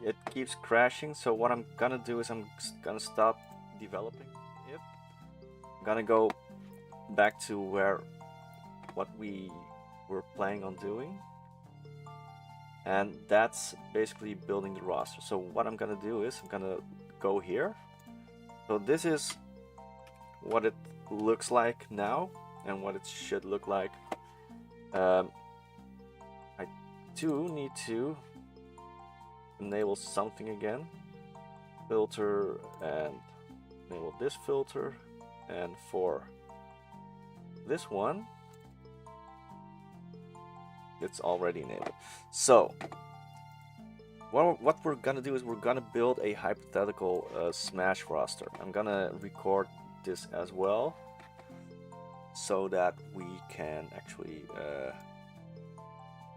it keeps crashing. So what I'm gonna do is I'm gonna stop developing it. I'm gonna go back to what we were planning on doing, and that's basically building the roster. So what I'm gonna do is I'm gonna go here. So this is what it looks like now and what it should look like. I do need to enable something again. Filter, and enable this filter, and for this one it's already enabled. So what we're gonna do is we're gonna build a hypothetical Smash roster. I'm gonna record this as well so that we can actually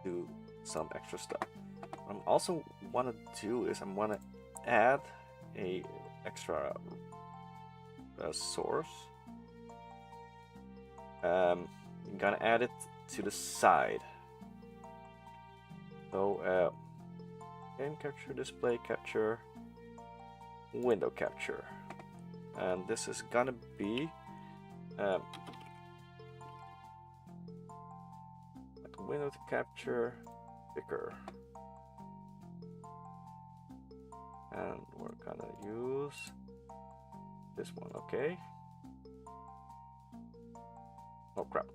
do some extra stuff. What I also want to do is I'm want to add a extra source. I'm gonna add it to the side. So game capture, display capture, window capture, and this is gonna be like window to capture picker, and we're gonna use this one. Okay. Oh crap.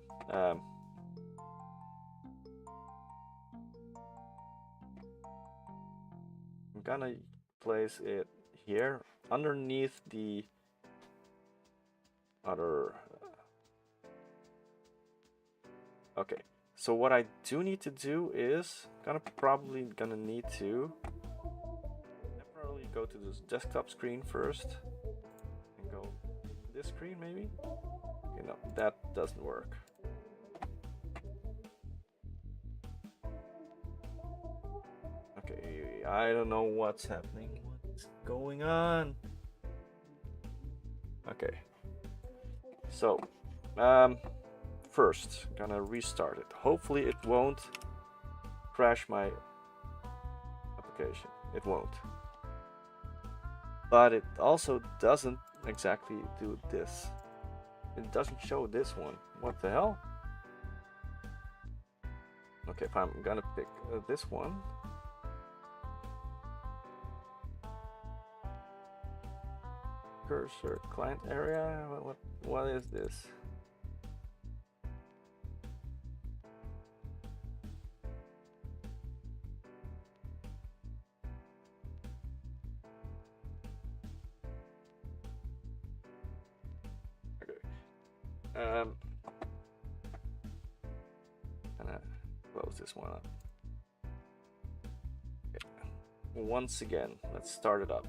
I'm gonna place it here underneath the other. Okay, so what I do need to do is probably gonna need to temporarily go to this desktop screen first and go to this screen maybe. Okay, no, that doesn't work. Okay, I don't know what's happening. What's going on? Okay. So, first, gonna restart it. Hopefully it won't crash my application. It won't. But it also doesn't exactly do this. It doesn't show this one. What the hell? Okay, if I'm gonna pick this one. Cursor, client area, what is this? Okay. Gonna close this one up. Okay. Once again, let's start it up.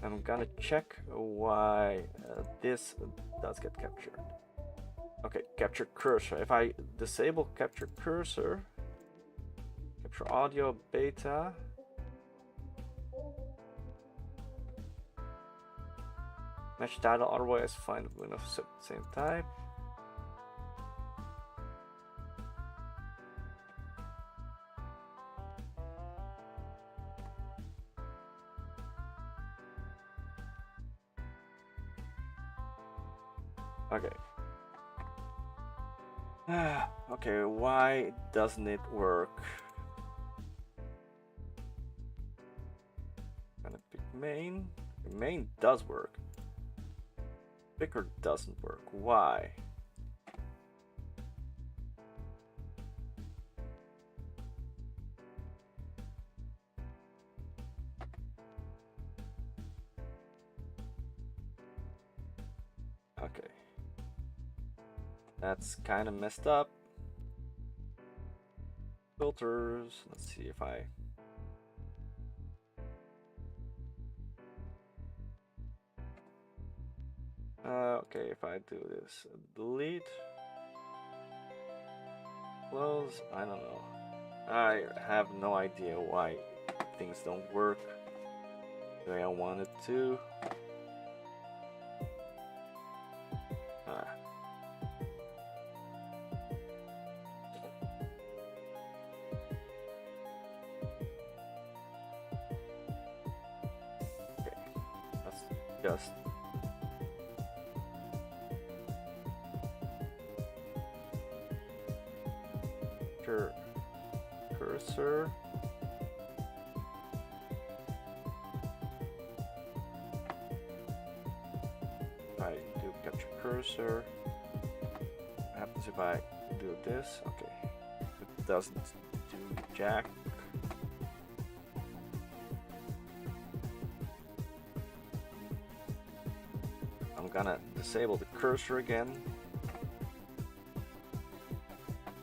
I'm gonna check why this does get captured. Okay, capture cursor. If I disable capture cursor, capture audio beta, match title, otherwise find a window of same type. Okay. Okay, why doesn't it work? Gonna pick main. Main does work. Picker doesn't work. Why? Okay. That's kind of messed up. Filters. Let's see if I... okay, if I do this, delete, close, I don't know. I have no idea why things don't work the way I want it to. just cursor. I do capture cursor. What happens if I do this? Okay, it doesn't do jack. I'm gonna disable the cursor again.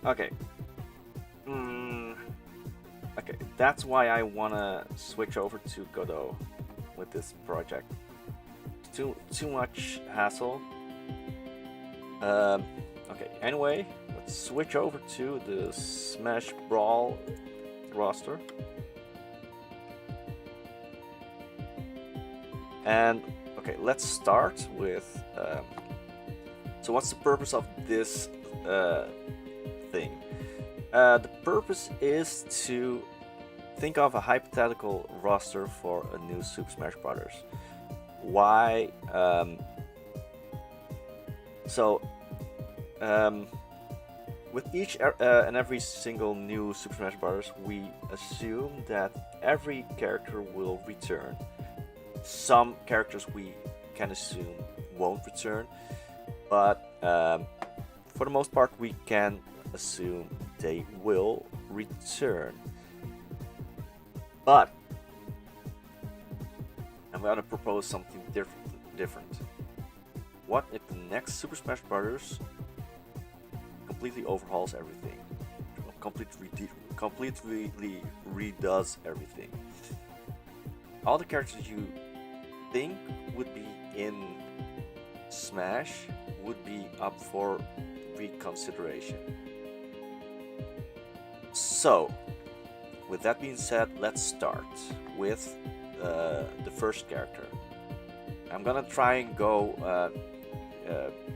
Okay. Okay, that's why I wanna switch over to Godot with this project. Too much hassle. Okay, anyway, let's switch over to the Smash Brawl roster. And okay, let's start with so what's the purpose of this thing? The purpose is to think of a hypothetical roster for a new Super Smash Bros. Why? With each and every single new Super Smash Bros., we assume that every character will return. Some characters we can assume won't return, but for the most part we can assume they will return. But I'm gonna propose something different. What if the next Super Smash Bros. Completely overhauls everything? Completely redoes everything. All the characters you think would be in Smash would be up for reconsideration. So, with that being said, let's start with the first character. I'm gonna try and go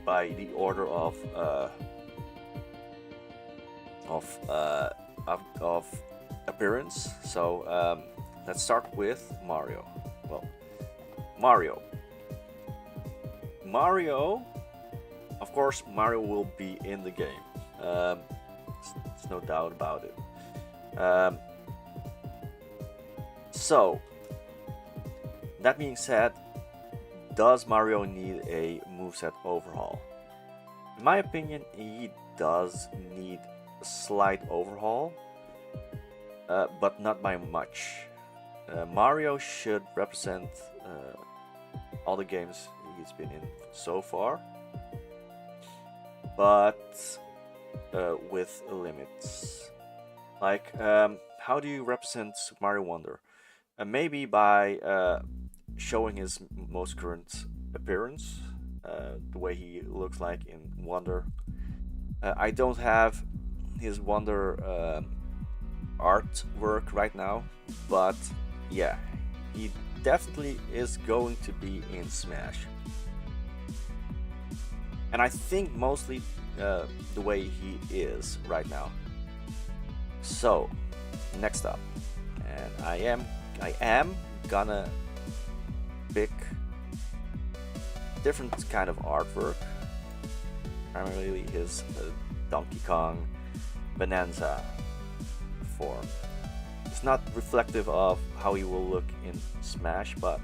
by the order of appearance. So let's start with Mario. Well, Mario, of course, Mario will be in the game. There's no doubt about it. So, that being said, does Mario need a moveset overhaul? In my opinion, he does need a slight overhaul, but not by much. Mario should represent all the games he's been in so far, but with limits. Like, how do you represent Super Mario Wonder? Maybe by showing his most current appearance, the way he looks like in Wonder. I don't have his Wonder artwork right now, but yeah, he definitely is going to be in Smash. And I think mostly the way he is right now. So, next up, and I am gonna pick different kind of artwork, primarily his Donkey Kong Bonanza form. It's not reflective of how he will look in Smash, but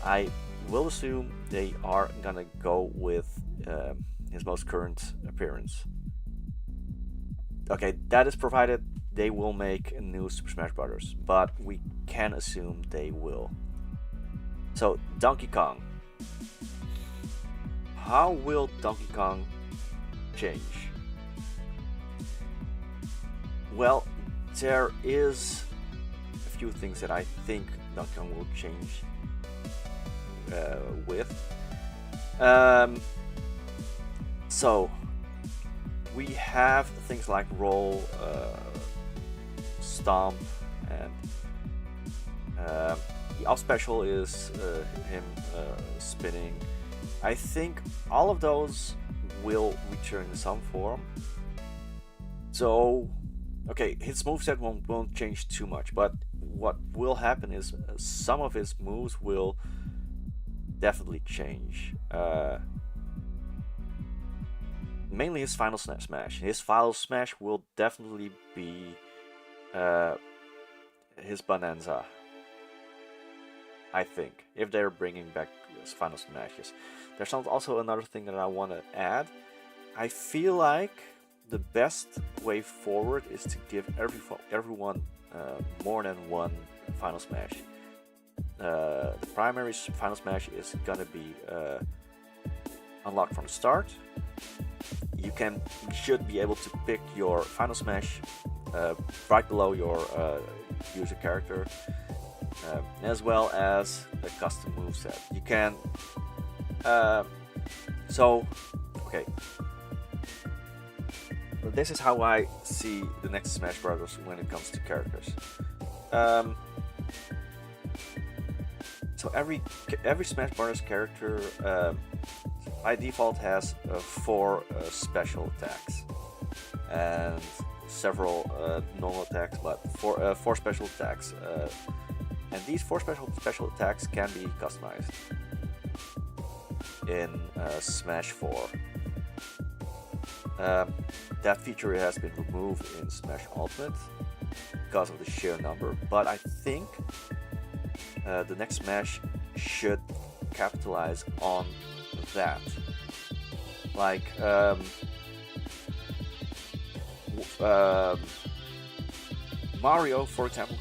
I will assume they are gonna go with his most current appearance. Okay, that is provided they will make a new Super Smash Bros., but we can assume they will. So, Donkey Kong. How will Donkey Kong change? Well, there is a few things that I think Donkey Kong will change with. So, we have things like roll, stomp, and the off special is him spinning. I think all of those will return in some form. So, okay, his moveset won't change too much, but what will happen is some of his moves will definitely change. Mainly his final smash. His final smash will definitely be his Bonanza. I think, if they're bringing back his final smashes. There's also another thing that I want to add. I feel like the best way forward is to give everyone more than one final smash. The primary final smash is gonna be unlocked from the start. You should be able to pick your final smash right below your user character, as well as a custom moveset. You can okay. This is how I see the next Smash Brothers when it comes to characters. So every Smash Brothers character by default has 4 special attacks and several normal attacks, but 4 special attacks. And these 4 special attacks can be customized in Smash 4. That feature has been removed in Smash Ultimate because of the sheer number, but I think the next Smash should capitalize on that. Like Mario, for example,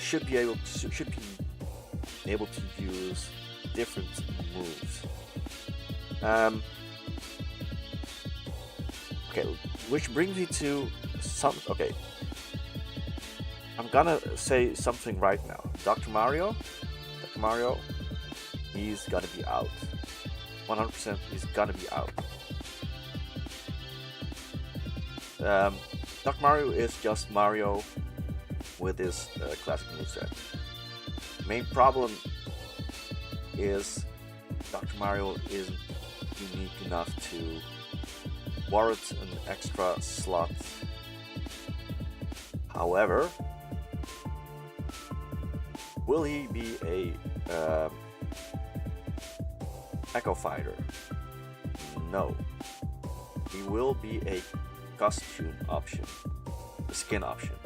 should be able to use different moves. Okay, which brings me to okay, I'm gonna say something right now. Dr. Mario, he's gonna be out. 100% he's gonna be out. Dr. Mario is just Mario with his classic moveset. Main problem is Dr. Mario isn't unique enough to warrant an extra slot. However, will he be a Echo Fighter? No. He will be a costume option, a skin option.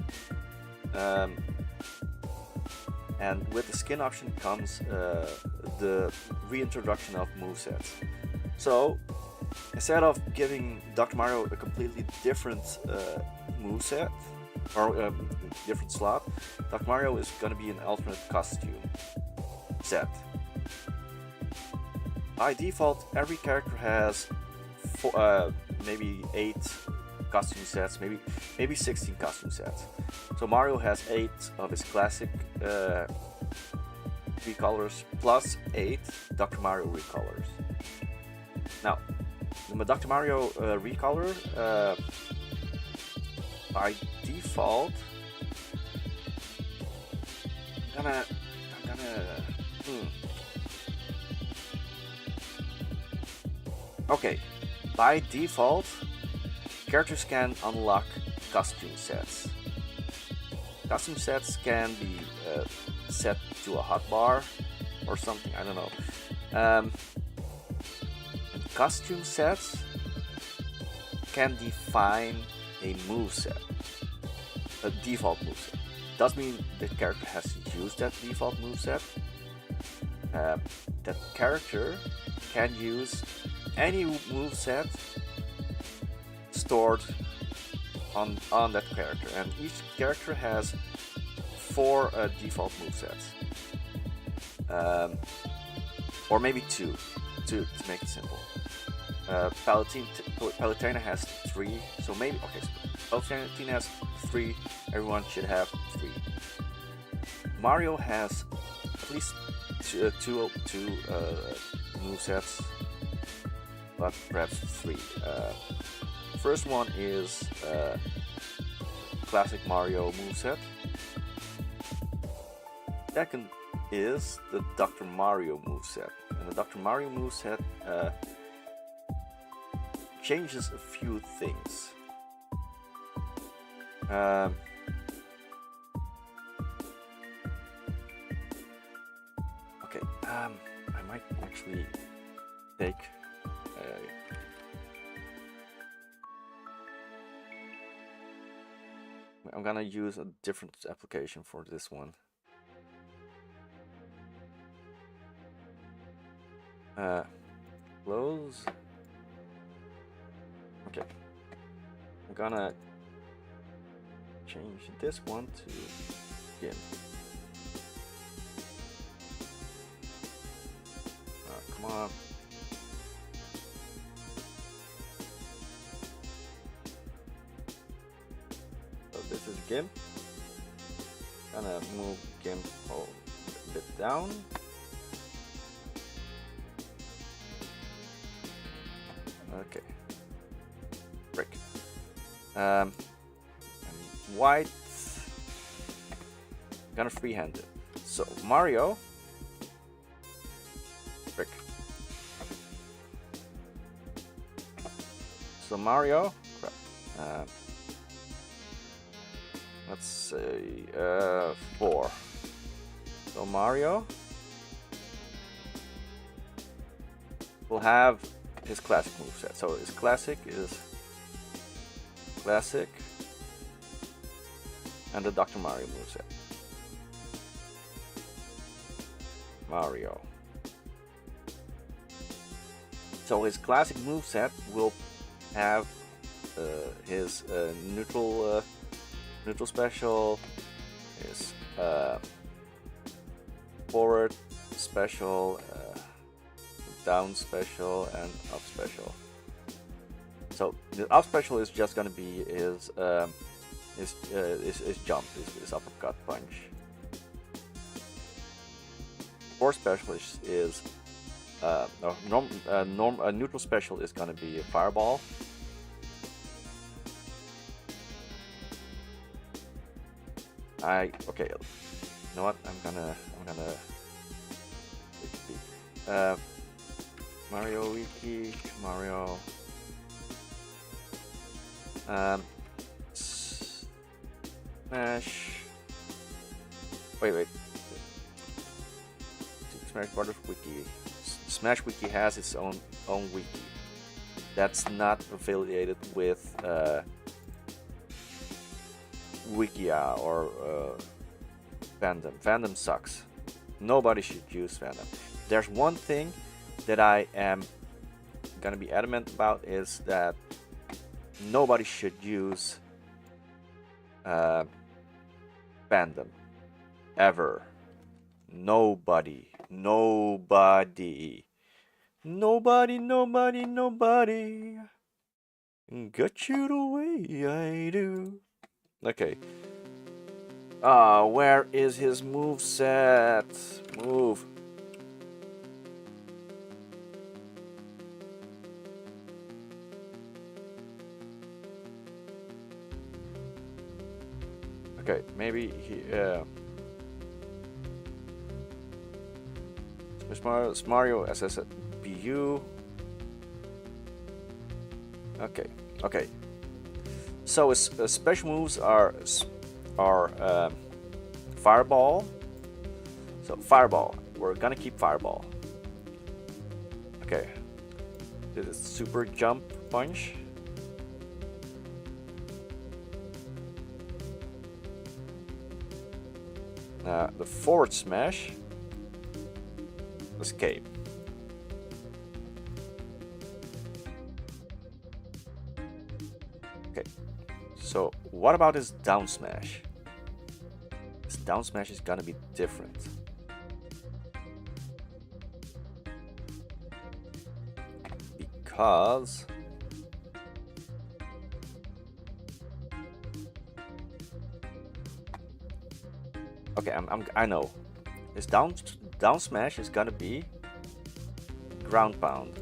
And with the skin option comes the reintroduction of movesets. So instead of giving Dr. Mario a completely different moveset or different slot, Dr. Mario is going to be an alternate costume set. By default, every character has maybe 8 costume sets, maybe 16 costume sets. So Mario has 8 of his classic recolors plus 8 Dr. Mario recolors. Now, the Dr. Mario recolor by default, I'm gonna Okay, by default, characters can unlock costume sets. Costume sets can be set to a hotbar or something, I don't know. Costume sets can define a moveset, a default moveset. Doesn't mean the character has to use that default moveset. That character can use any moveset stored on that character, and each character has 4 default movesets, or maybe 2 to make it simple. Palutena has 3, so maybe so Palutena has 3. Everyone should have 3. Mario has at least two movesets, but perhaps 3. First one is classic Mario moveset. Second is the Dr. Mario moveset, and the Dr. Mario moveset changes a few things. might actually take I'm gonna use a different application for this one. Close. Okay. I'm gonna change this one to GIMP. Come on. So this is GIMP. Gonna move GIMP a bit down. Okay. Brick. And white. Gonna freehand it. So Mario. Brick. So Mario. Crap. Let's say 4. So Mario will have his classic moveset. So his classic is classic and the Dr. Mario moveset. Mario. So his classic moveset will have his neutral special, his forward special, down special, and up special. So the up special is just gonna be his jump, his uppercut punch. Forward special is neutral special is gonna be a fireball. Okay, you know what? I'm gonna take a peek. Mario Wiki, Mario. Smash. Wait. Smash Brothers Wiki. Smash Wiki has its own wiki. That's not affiliated with Wikia or fandom. Fandom sucks. Nobody should use fandom. There's one thing that I am gonna be adamant about is that nobody should use fandom ever. Nobody. Got you the way I do. Okay. Where is his moveset? Move. Okay, maybe he. Mario SSBU. Okay. So his special moves are fireball. So fireball. We're gonna keep fireball. Okay. This is super jump punch. The forward smash. Escape. Okay. So what about his down smash? His down smash is gonna be different. Because okay, I know. His down smash is gonna be ground pound.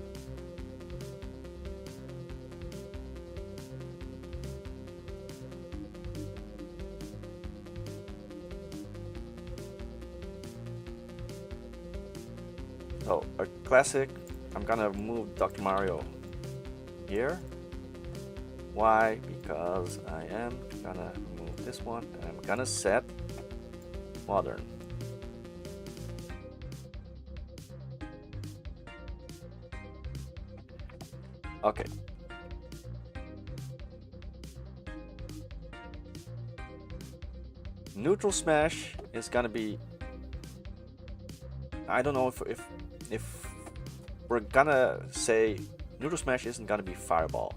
So a classic, I'm gonna move Dr. Mario here. Why? Because I am gonna move this one and I'm gonna set modern. Okay. Neutral smash is gonna be. I don't know if we're gonna say neutral smash isn't gonna be fireball,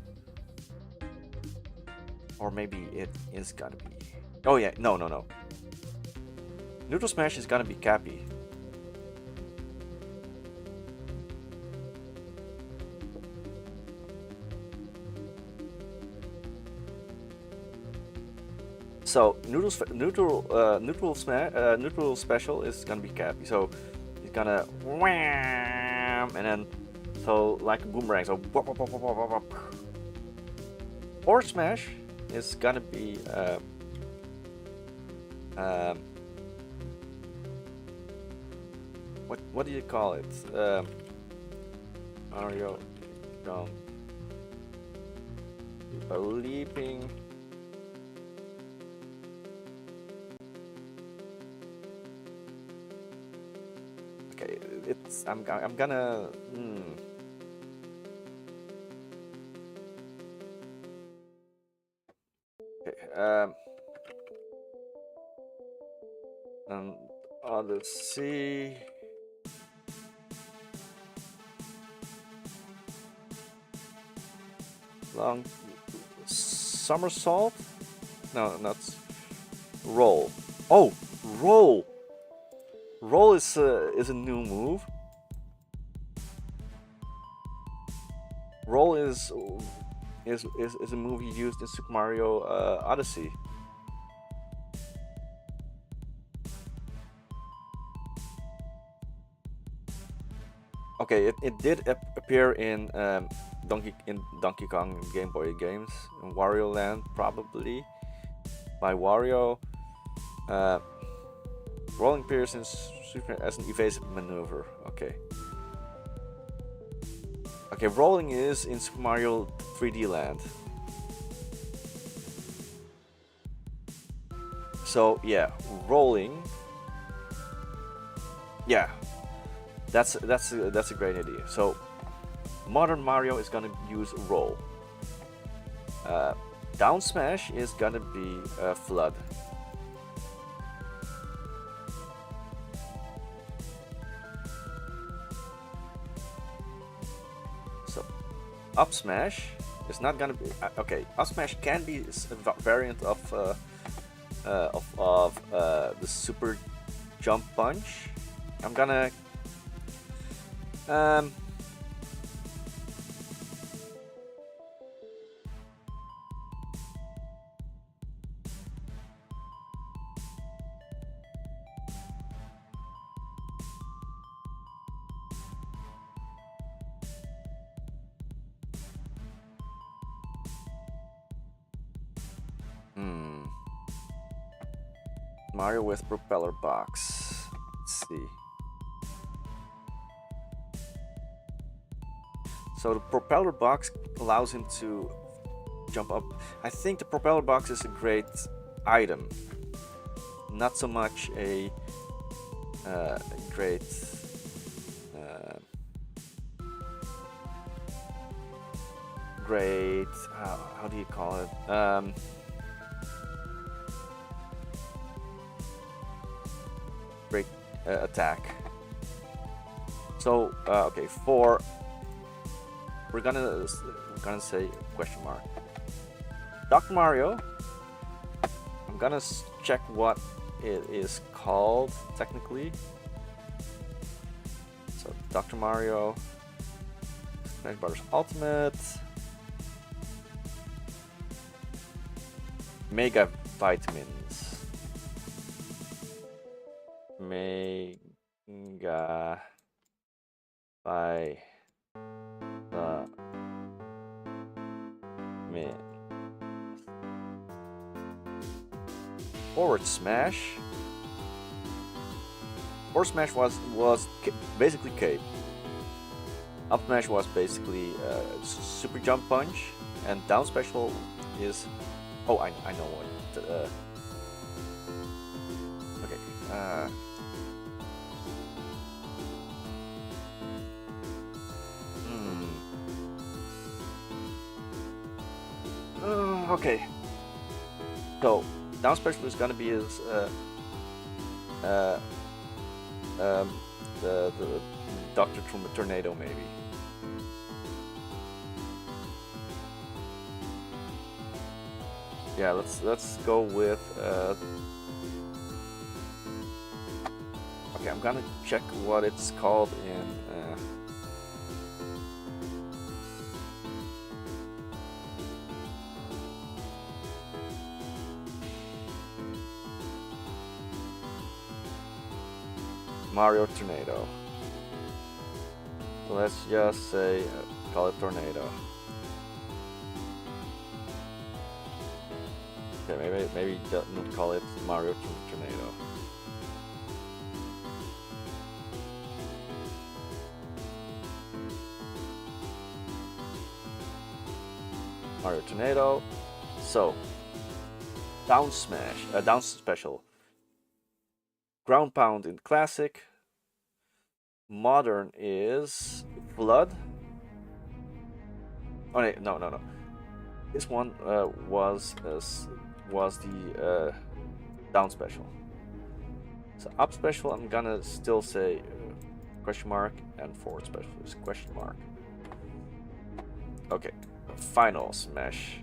or maybe it is gonna be. Oh yeah, no. Neutral smash is gonna be Cappy. So neutral special is gonna be Cappy. So he's gonna wham, and then so like a boomerang. So or smash is gonna be what do you call it? Mario jump, a leaping. Okay, it's I'm gonna. Okay, let's see. Long somersault? No, not roll. Oh, roll. Roll is a new move. Roll is a move you used in Super Mario Odyssey. Okay, it did appear in Donkey Kong Game Boy games, in Wario Land probably, by Wario. Rolling appears in Super as an evasive maneuver. Okay. Okay, rolling is in Super Mario 3D Land. So yeah, rolling. Yeah, that's a great idea. So modern Mario is gonna use roll. Down smash is gonna be flood. So up smash is not gonna be okay. Up smash can be a variant of the super jump punch. I'm gonna Mario with propeller box. Let's see. So the propeller box allows him to jump up. I think the propeller box is a great item, not so much a great how do you call it? Great attack. So okay, we're gonna say question mark. Dr. Mario. I'm gonna check what it is called technically. So Dr. Mario, Smash Bros. Ultimate, Mega Vitamins, Mega Vitamin. Forward smash. Forward smash was basically cape. Up smash was basically super jump punch, and down special is. Oh, I know what. Okay. Okay. So down special is gonna be his the Doctor Tornado maybe. Yeah, let's go with okay, I'm gonna check what it's called in Mario Tornado. So let's just say call it Tornado. Okay, maybe not call it Mario Tornado. Mario Tornado. So down smash, down special. Ground pound in classic. Modern is Flood. Oh no. This one was the down special. So up special, I'm gonna still say question mark, and forward special is question mark. Okay, final smash.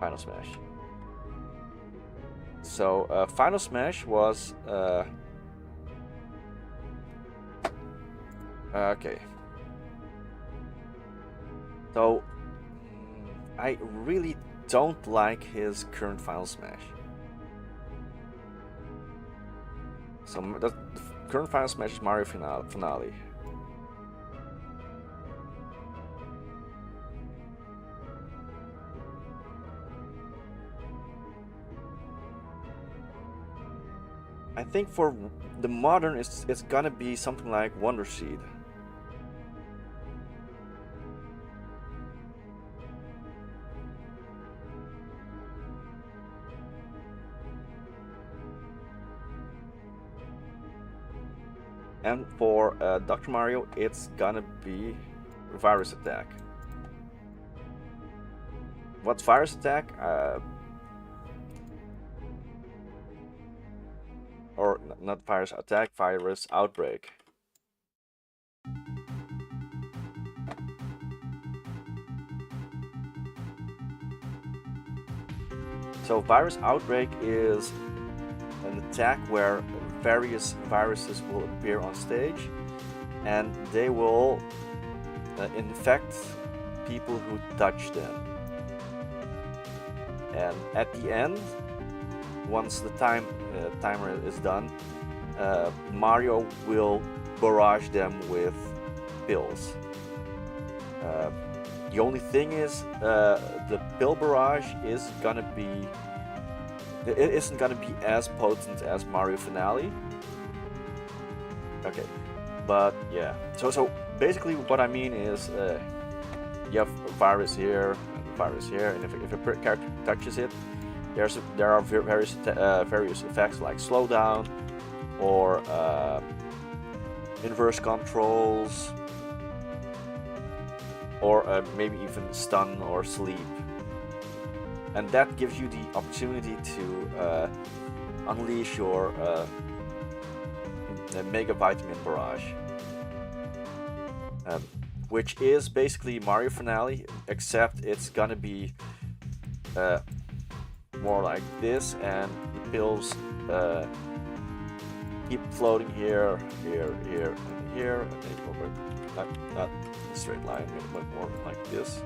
Final smash. So final smash was okay. So I really don't like his current final smash. So the current final smash is Mario Finale. I think for the modern, it's gonna be something like Wonder Seed. And for Dr. Mario, it's gonna be Virus Attack. What's Virus Attack? Or not Virus Attack, Virus Outbreak. So Virus Outbreak is an attack where various viruses will appear on stage, and they will infect people who touch them. And at the end, once the timer is done, Mario will barrage them with pills. The only thing is, the pill barrage is gonna be. It isn't gonna be as potent as Mario Finale. Okay, but yeah. So basically, what I mean is, you have a virus here and a virus here, and if a character touches it, there are various effects like slowdown or inverse controls, or maybe even stun or sleep. And that gives you the opportunity to unleash your Mega Vitamin Barrage, which is basically Mario Finale, except it's gonna be more like this, and the pills keep floating here, and here, and maybe not a straight line, maybe more like this,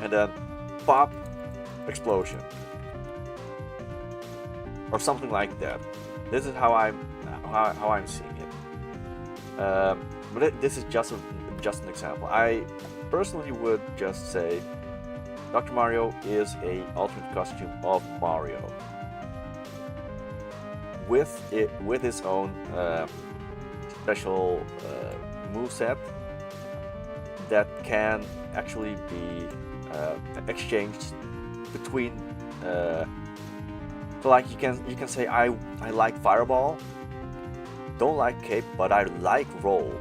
and then pop. Explosion or something like that. This is how I'm seeing it. But this is just an example. I personally would just say Dr. Mario is a ultimate costume of Mario with his own special moveset that can actually be exchanged between So like you can say I like Fireball, don't like Cape, but I like Roll,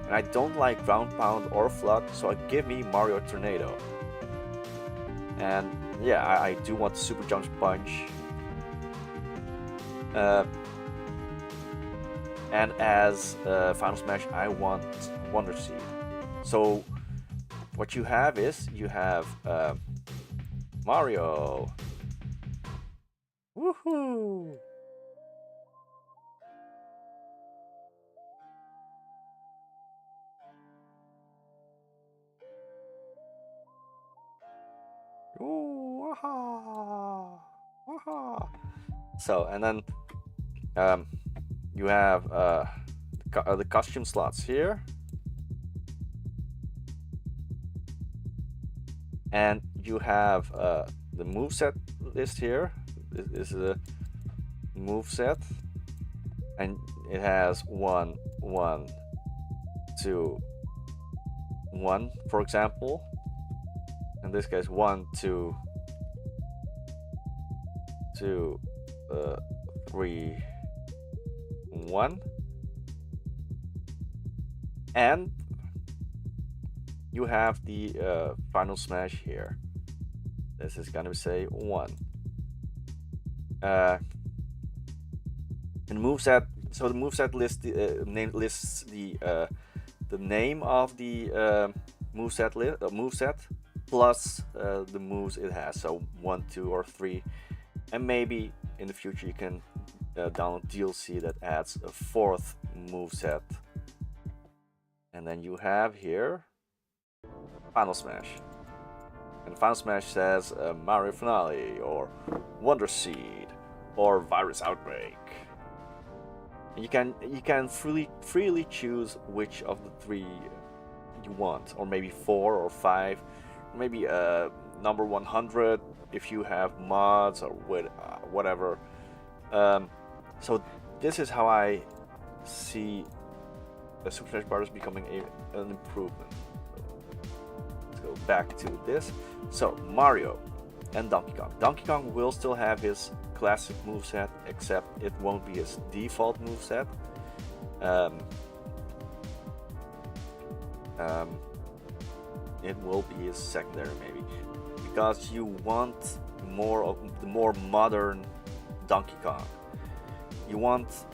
and I don't like Ground Pound or Flood, so give me Mario Tornado. And yeah, I do want Super Jump Punch. And as Final Smash, I want Wonder Seed. So what you have is you have Mario. Woohoo! Ooh, waha, waha. So and then you have the costume slots here, and you have the moveset list here. This is a moveset, and it has 1, 1, 2, 1, for example. In this case, 1, 2, 2, 3, 1, and you have the Final Smash here. This is gonna say 1. And moveset. So the moveset list lists the name of the moveset plus the moves it has. So 1, 2, or 3, and maybe in the future you can download DLC that adds a 4th moveset. And then you have here Final Smash. And Final Smash says Mario Finale, or Wonder Seed, or Virus Outbreak. And you can freely choose which of the 3 you want, or maybe 4 or 5, maybe number 100 if you have mods or whatever. So this is how I see Super Smash Bros. Becoming an improvement. Let's go back to this. So Mario and Donkey Kong. Donkey Kong will still have his classic moveset, except it won't be his default moveset. It will be his secondary, maybe, because you want more of the more modern Donkey Kong. You want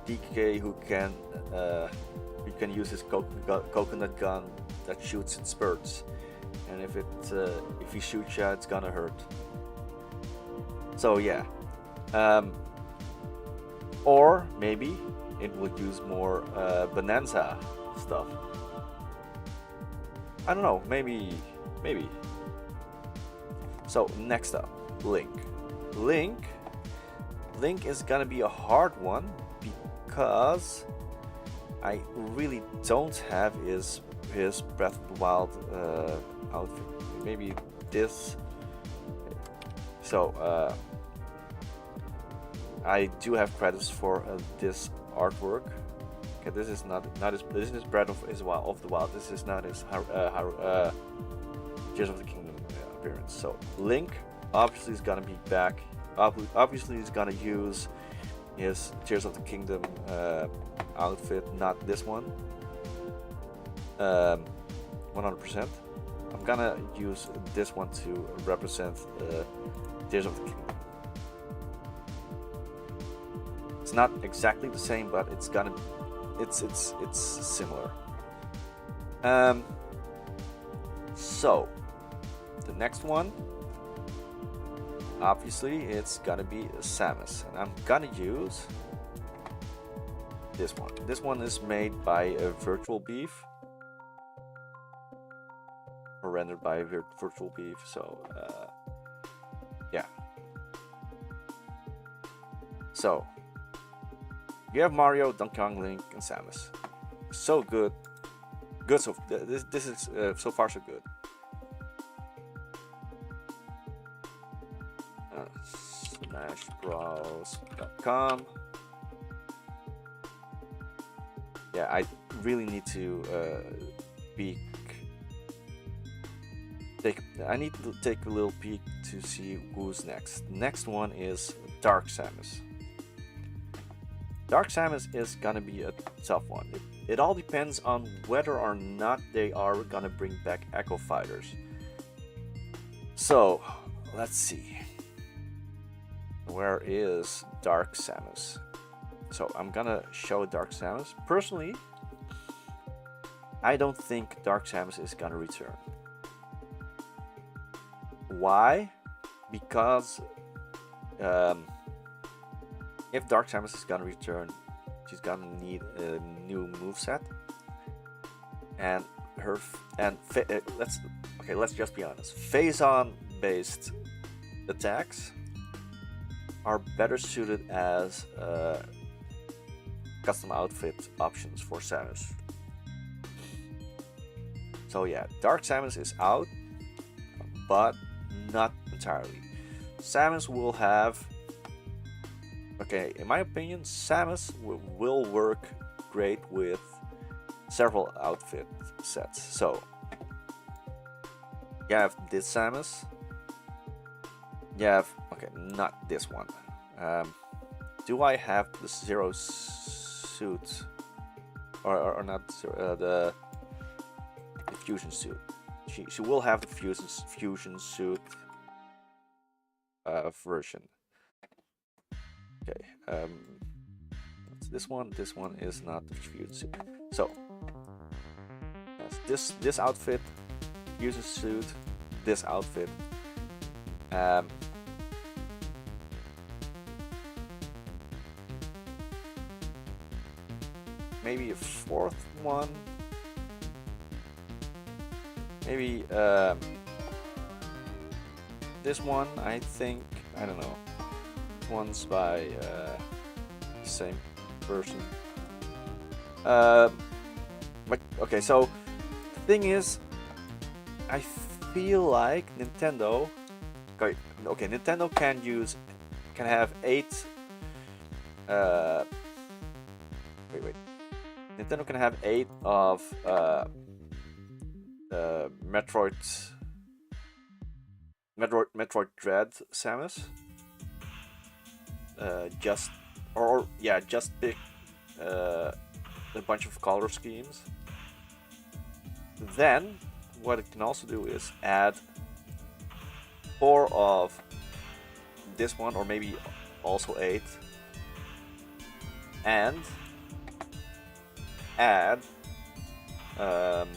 DK who can use his coconut gun that shoots in spurts, and if he shoots you, it's gonna hurt. So yeah, or maybe it will use more Bonanza stuff. I don't know, maybe. So next up, Link. Link is gonna be a hard one because I really don't have his Breath of the Wild outfit. Maybe this. So I do have credits for this artwork. Okay, this is not this is Breath of the Wild. This is not his Tears of the Kingdom appearance. So Link obviously is gonna be back. Obviously he's gonna use his Tears of the Kingdom outfit, not this one. 100%. I'm gonna use this one to represent Tears of the Kingdom. It's not exactly the same, but it's similar. So the next one, obviously, it's gonna be Samus, and I'm gonna use this one. This one is made by a Virtual Beef, or rendered by Virtual Beef. So yeah. So you have Mario, Donkey Kong, Link, and Samus. So good. So this is so far so good. SmashBros.com. Yeah, I really need to take a I need to take a little peek to see who's next. Next one is Dark Samus. Dark Samus is gonna be a tough one. It all depends on whether or not they are gonna bring back Echo Fighters. So, let's see. Where is Dark Samus? So I'm gonna show Dark Samus. Personally, I don't think Dark Samus is gonna return. Why? Because if Dark Samus is gonna return, she's gonna need a new moveset, and let's just be honest. Phase-on based attacks are better suited as custom outfit options for Samus. So yeah, Dark Samus is out, but not entirely. Samus will have, okay, in my opinion, Samus will work great with several outfit sets. So you have this Samus. You have, okay, not this one. Do I have the Zero suit, or not the fusion suit? She will have the fusion suit version. Okay, this one is not the fusion suit. So yes, this outfit, fusion suit, this outfit. Maybe a fourth one. Maybe this one, I think. I don't know. One's by the same person. But okay, so the thing is, I feel like Nintendo. Okay, Nintendo can have 8. Wait. Nintendo can have 8 of Metroid Dread Samus. Just pick a bunch of color schemes. Then what it can also do is add 4 of this one, or maybe also 8, and add the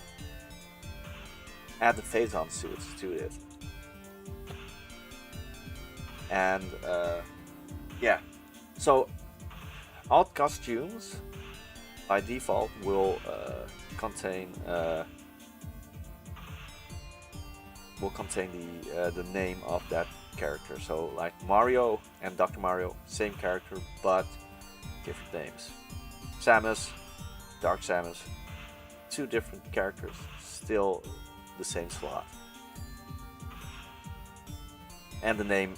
phase-on suits to it. And yeah, so all costumes by default will contain the name of that character. So like Mario and Dr. Mario, same character but different names. Samus, Dark Samus, 2 different characters, still the same slot. And the name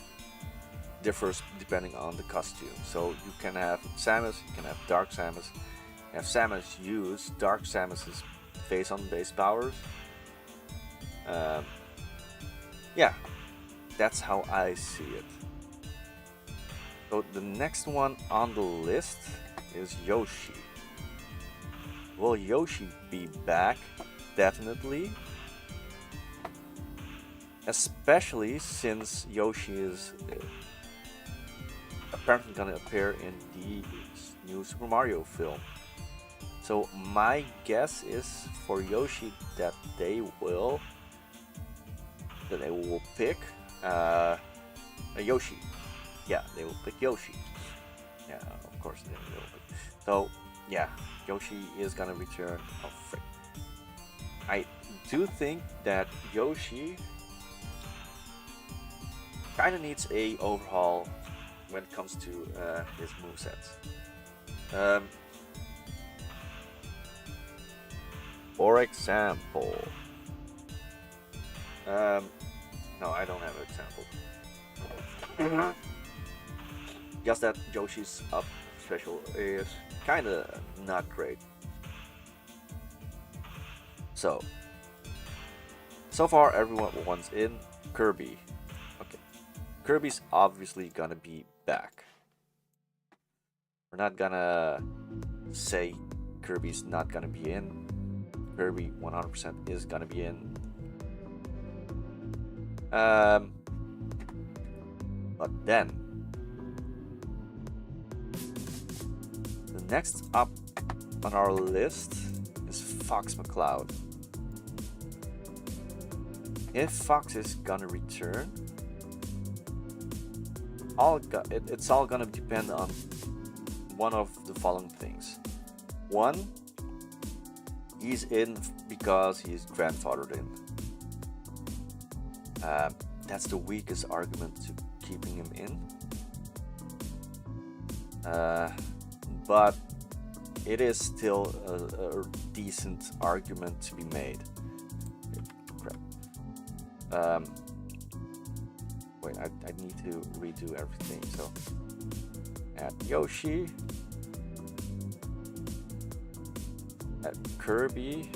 differs depending on the costume. So you can have Samus, you can have Dark Samus. Have Samus use Dark Samus's face-on base powers. Yeah, that's how I see it. So the next one on the list is Yoshi. Will Yoshi be back? Definitely. Especially since Yoshi is apparently gonna appear in the new Super Mario film. So my guess is for Yoshi that they will pick a Yoshi. Yeah, they will pick Yoshi. Yeah, of course they will pick. So yeah, Yoshi is gonna return. Oh frick. I do think that Yoshi kind of needs a overhaul when it comes to his movesets. For example, no, I don't have an example. Just that Yoshi's up special is kind of not great. So So far, everyone's in. Kirby. Okay. Kirby's obviously gonna be back. We're not gonna say Kirby's not gonna be in. Kirby 100% is gonna be in. But then the next up on our list is Fox McCloud. If Fox is gonna return, it's all gonna depend on one of the following things. One, he's in because he's grandfathered in. That's the weakest argument to keeping him in. But it is still a decent argument to be made. Crap. Wait, I need to redo everything. So add Yoshi, add Kirby,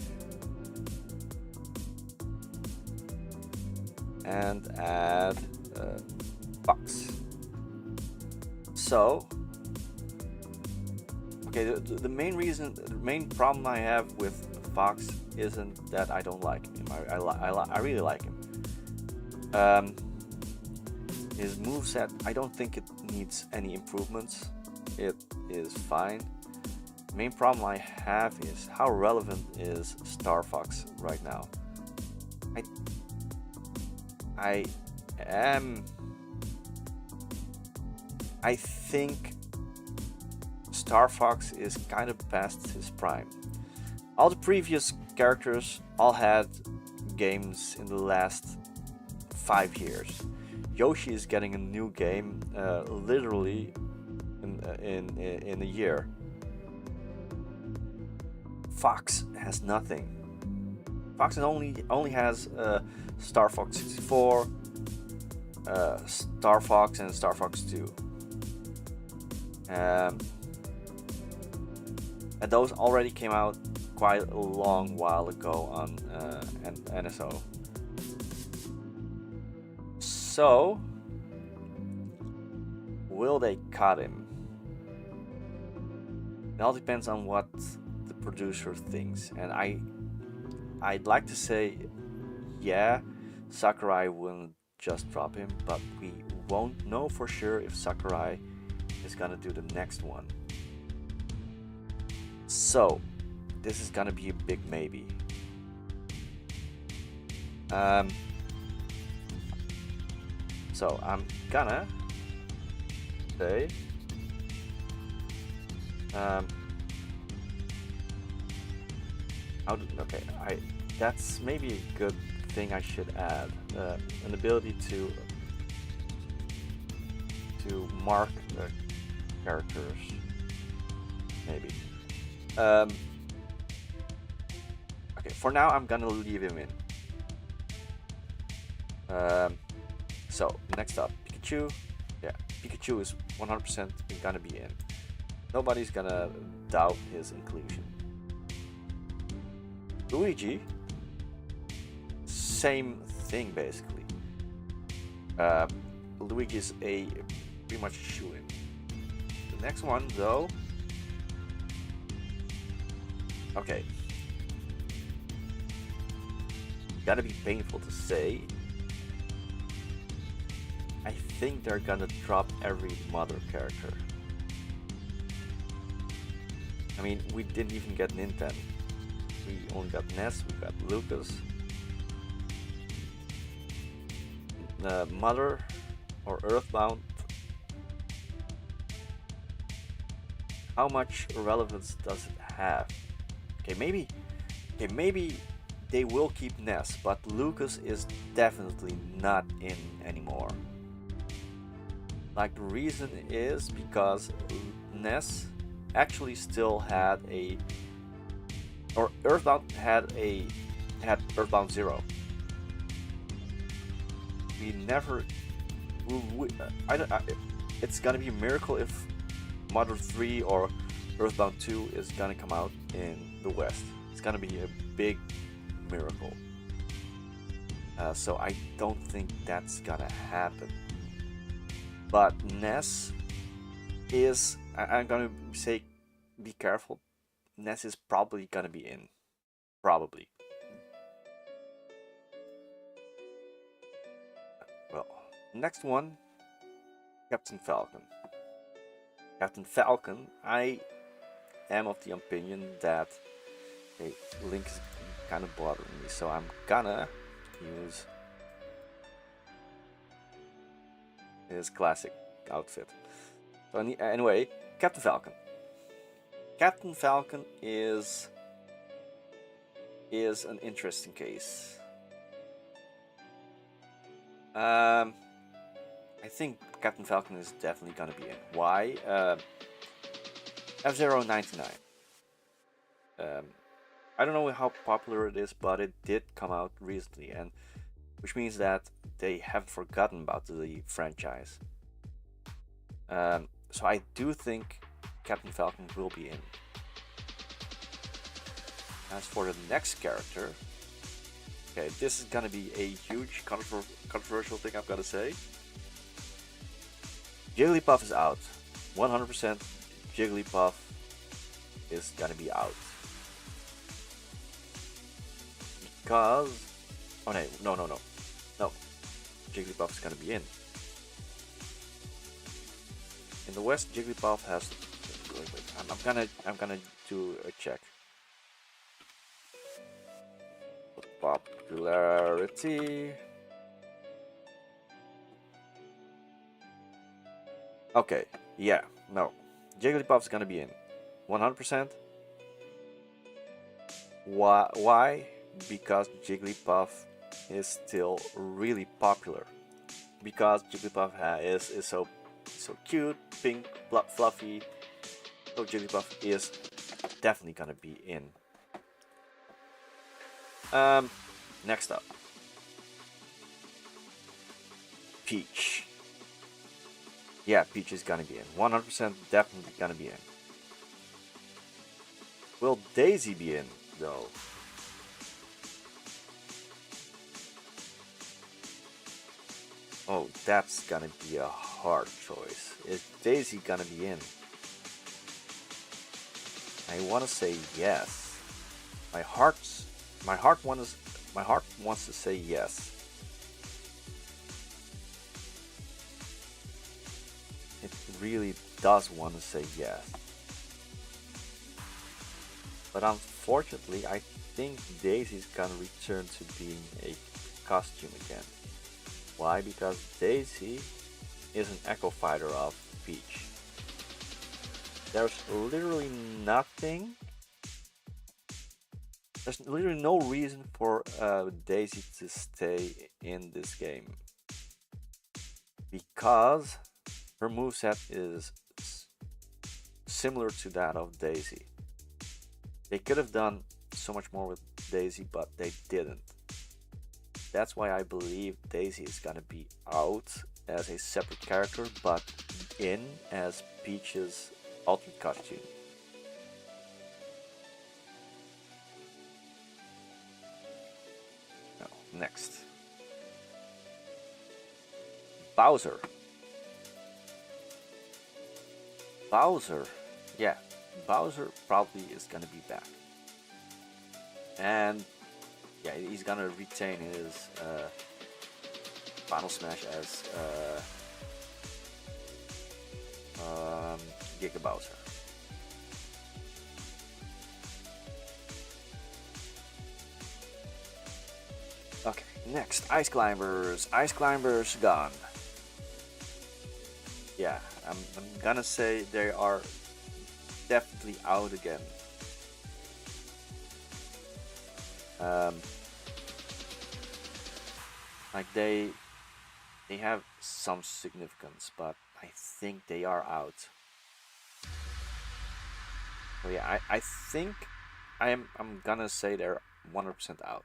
and add Fox. So, okay, the main problem I have with Fox isn't that I don't like him. I really like him. His moveset, I don't think it needs any improvements. It is fine. The main problem I have is how relevant is Star Fox right now. I think Star Fox is kind of past his prime. All the previous characters all had games in the last 5 years. Yoshi is getting a new game literally in a year. Fox has nothing. Fox only has Star Fox 64, Star Fox, and Star Fox 2. And those already came out quite a long while ago on NSO. So, will they cut him? It all depends on what the producer thinks, and I'd like to say, yeah, Sakurai wouldn't just drop him, but we won't know for sure if Sakurai is gonna do the next one. So, this is gonna be a big maybe. So I'm gonna say that's maybe a good thing I should add, an ability to mark the characters, maybe. Okay, for now I'm gonna leave him in. So next up, Pikachu. Yeah, Pikachu is 100% gonna be in. Nobody's gonna doubt his inclusion. Luigi, same thing basically. Luigi is a pretty much shoo-in. The next one though, okay, gotta be painful to say, I think they're gonna drop every mother character. I mean, we didn't even get Nintendo. We only got Ness, we got Lucas. Mother or Earthbound. How much relevance does it have? Okay, maybe they will keep Ness, but Lucas is definitely not in anymore. Like, the reason is because Ness actually still had Earthbound had Earthbound 0. It's gonna be a miracle if Mother 3 or Earthbound 2 is gonna come out in the West. It's gonna be a big miracle. So I don't think that's gonna happen. But Ness is, I'm gonna say, be careful. Ness is probably gonna be in. Probably. Well, next one, Captain Falcon. Captain Falcon, I am of the opinion that Link is kind of bothering me, so I'm gonna use his classic outfit. So anyway, Captain Falcon. Captain Falcon is an interesting case. I think Captain Falcon is definitely gonna be in. Why? F-Zero 99. I don't know how popular it is, but it did come out recently, and which means that they haven't forgotten about the franchise. So I do think Captain Falcon will be in. As for the next character, okay, this is gonna be a huge controversial thing I'm gonna say. Jigglypuff is out. 100% Jigglypuff is gonna be out. Because... oh no. Jigglypuff is gonna be in. In the West, Jigglypuff has... wait, I'm gonna do a check. Popularity... okay, yeah, no. Jigglypuff's gonna be in. 100%. Why? Because Jigglypuff is still really popular. Because Jigglypuff is so cute, pink, fluffy. So Jigglypuff is definitely gonna be in. Next up, Peach. Yeah, Peach is gonna be in. 100% definitely gonna be in. Will Daisy be in, though? Oh, that's gonna be a hard choice. Is Daisy gonna be in? I wanna say yes. My heart wants to say yes. It really does want to say yes. But unfortunately, I think Daisy's gonna return to being a costume again. Why? Because Daisy is an echo fighter of Peach. There's literally nothing. There's literally no reason for Daisy to stay in this game. Because her moveset is similar to that of Daisy. They could have done so much more with Daisy, but they didn't. That's why I believe Daisy is gonna be out as a separate character, but in as Peach's alternate costume. Now, next. Bowser. Yeah, Bowser probably is gonna be back. And yeah, he's gonna retain his Final Smash as Giga Bowser. Okay, next, Ice Climbers. Ice Climbers gone. Yeah, I'm gonna say they are definitely out again. Like they have some significance, but I think they are out. So yeah, I think I'm gonna say they're 100% out.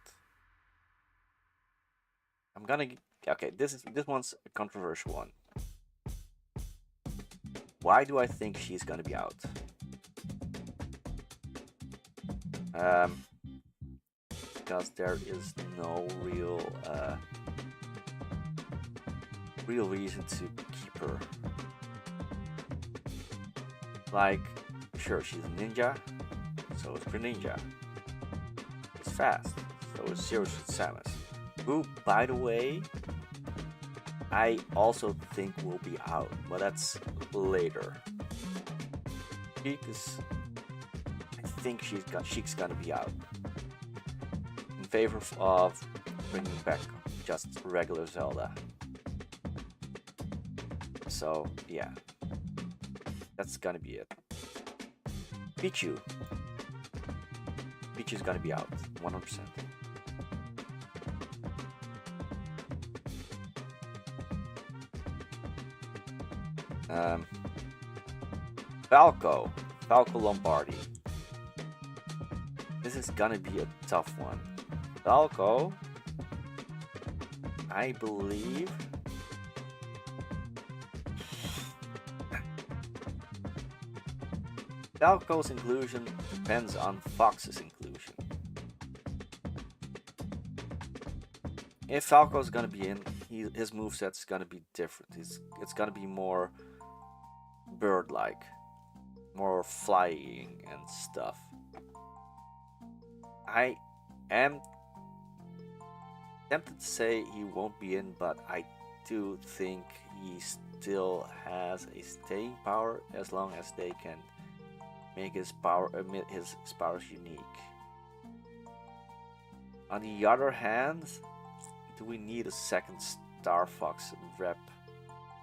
I'm gonna okay. This one's a controversial one. Why do I think she's gonna be out? because there is no real reason to keep her. Like, sure, she's a ninja, so is Greninja. It's fast, so is Zero Suit Samus. Who, by the way, I also think will be out, but that's later. I think Sheik's gonna be out in favor of bringing back just regular Zelda. So yeah, that's gonna be it. Pichu's gonna be out 100%. Falco Lombardi. This is gonna be a tough one. Falco, I believe. Falco's inclusion depends on Fox's inclusion. If Falco's gonna be in, his moveset's gonna be different. It's gonna be more bird-like, more flying and stuff. I am tempted to say he won't be in, but I do think he still has a staying power as long as they can make his powers unique. On the other hand, do we need a second Star Fox rep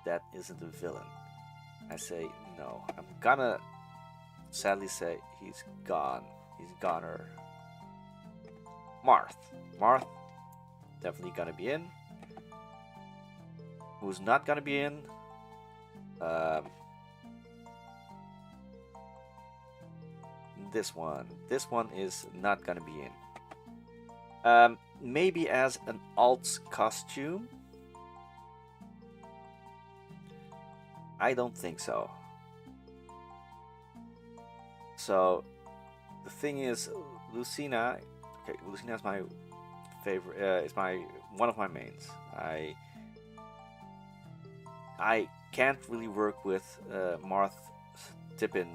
that isn't a villain? I say no. I'm gonna sadly say he's gone. He's goner. Marth definitely gonna be in. Who's not gonna be in? This one is not gonna be in. Maybe as an alt costume. I don't think so. So the thing is, Lucina. Okay, Lucina is my favorite. It's one of my mains. I can't really work with Marth's tip-in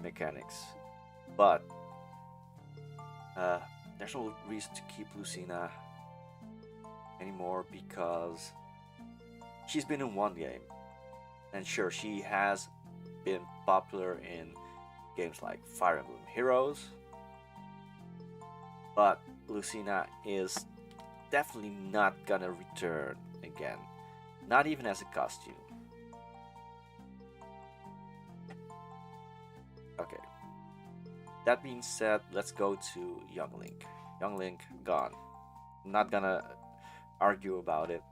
mechanics, but there's no reason to keep Lucina anymore because she's been in one game, and sure, she has been popular in games like Fire Emblem Heroes, but Lucina is definitely not gonna return again, not even as a costume. Okay, that being said, let's go to Young Link. Young Link gone. I'm not gonna argue about it.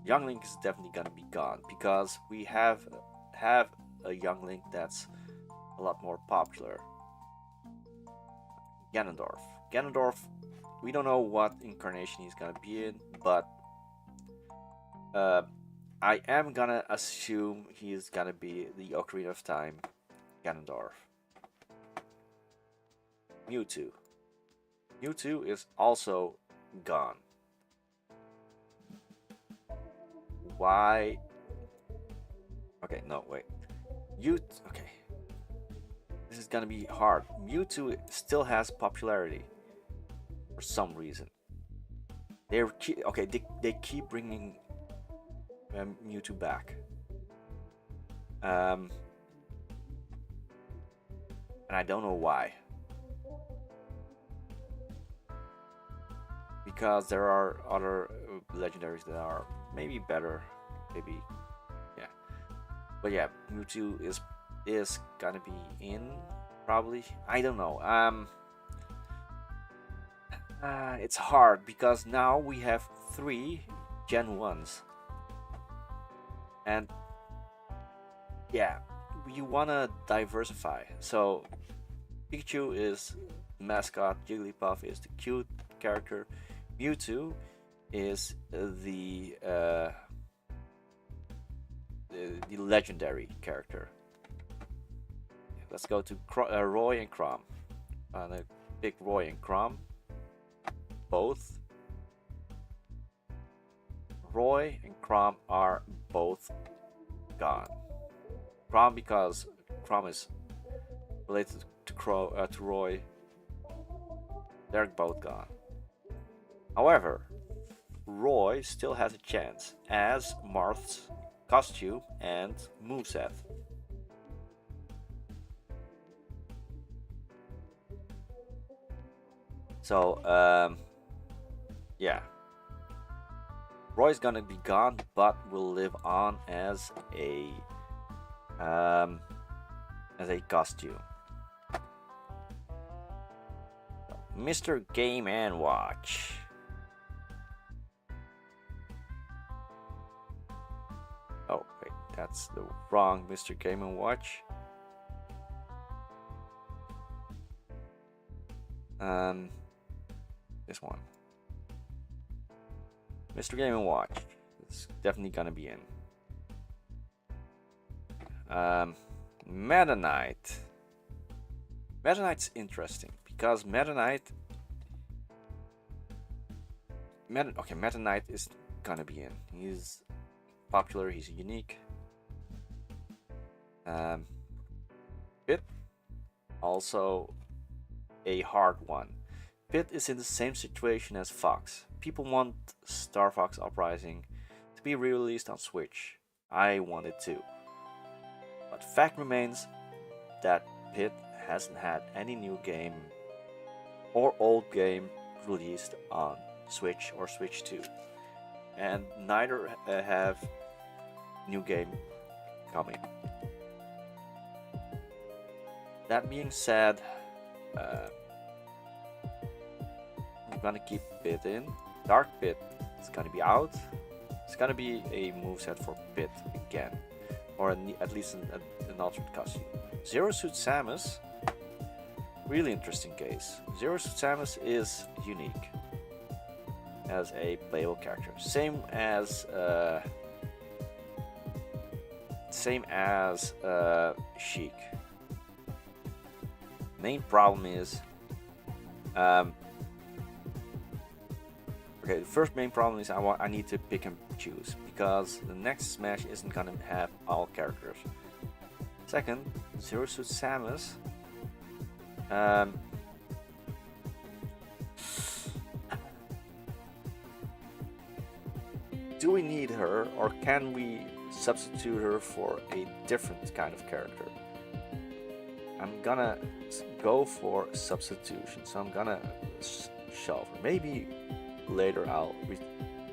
Young Link is definitely gonna be gone because we have a Young Link that's a lot more popular. Ganondorf, we don't know what incarnation he's gonna be in, but I am gonna assume he's gonna be the Ocarina of Time Ganondorf. Mewtwo is also gone. Why? Okay, no, wait. Okay. This is gonna be hard. Mewtwo still has popularity for some reason. They keep bringing Mewtwo back. And I don't know why. Because there are other legendaries that are maybe better, maybe, yeah. But yeah, Mewtwo is gonna be in, probably. I don't know. It's hard because now we have 3 Gen 1s, and yeah, you wanna diversify. So Pikachu is the mascot, Jigglypuff is the cute character, Mewtwo is the legendary character. Let's go to Roy and Chrom. Pick Roy and Chrom. both. Roy and Crom are both gone. Crom because Crom is related to Roy. They're both gone. However, Roy still has a chance as Marth's costume and moveset. So, yeah. Roy's gonna be gone, but will live on as a costume. Mr. Game and Watch. Oh wait, that's the wrong Mr. Game and Watch. This one. Mr. Game and Watch. It's definitely gonna be in. Meta Knight. Meta Knight's interesting because Meta Knight. Meta Knight is gonna be in. He's popular. He's unique. Pit, also a hard one. Pit is in the same situation as Fox. People want Star Fox Uprising to be re-released on Switch. I want it too. But fact remains that Pit hasn't had any new game or old game released on Switch or Switch 2. And neither have new game coming. That being said, I'm gonna keep Pit in. Dark Pit is gonna be out. It's gonna be a moveset for Pit again, or at least an alternate costume. Zero Suit Samus, really interesting case. Zero Suit Samus is unique as a playable character, same as Sheik. Main problem is, okay, the first main problem is I need to pick and choose because the next Smash isn't gonna have all characters. Second, Zero Suit Samus. Do we need her, or can we substitute her for a different kind of character? I'm gonna go for substitution, so I'm gonna shelve her. Maybe later I'll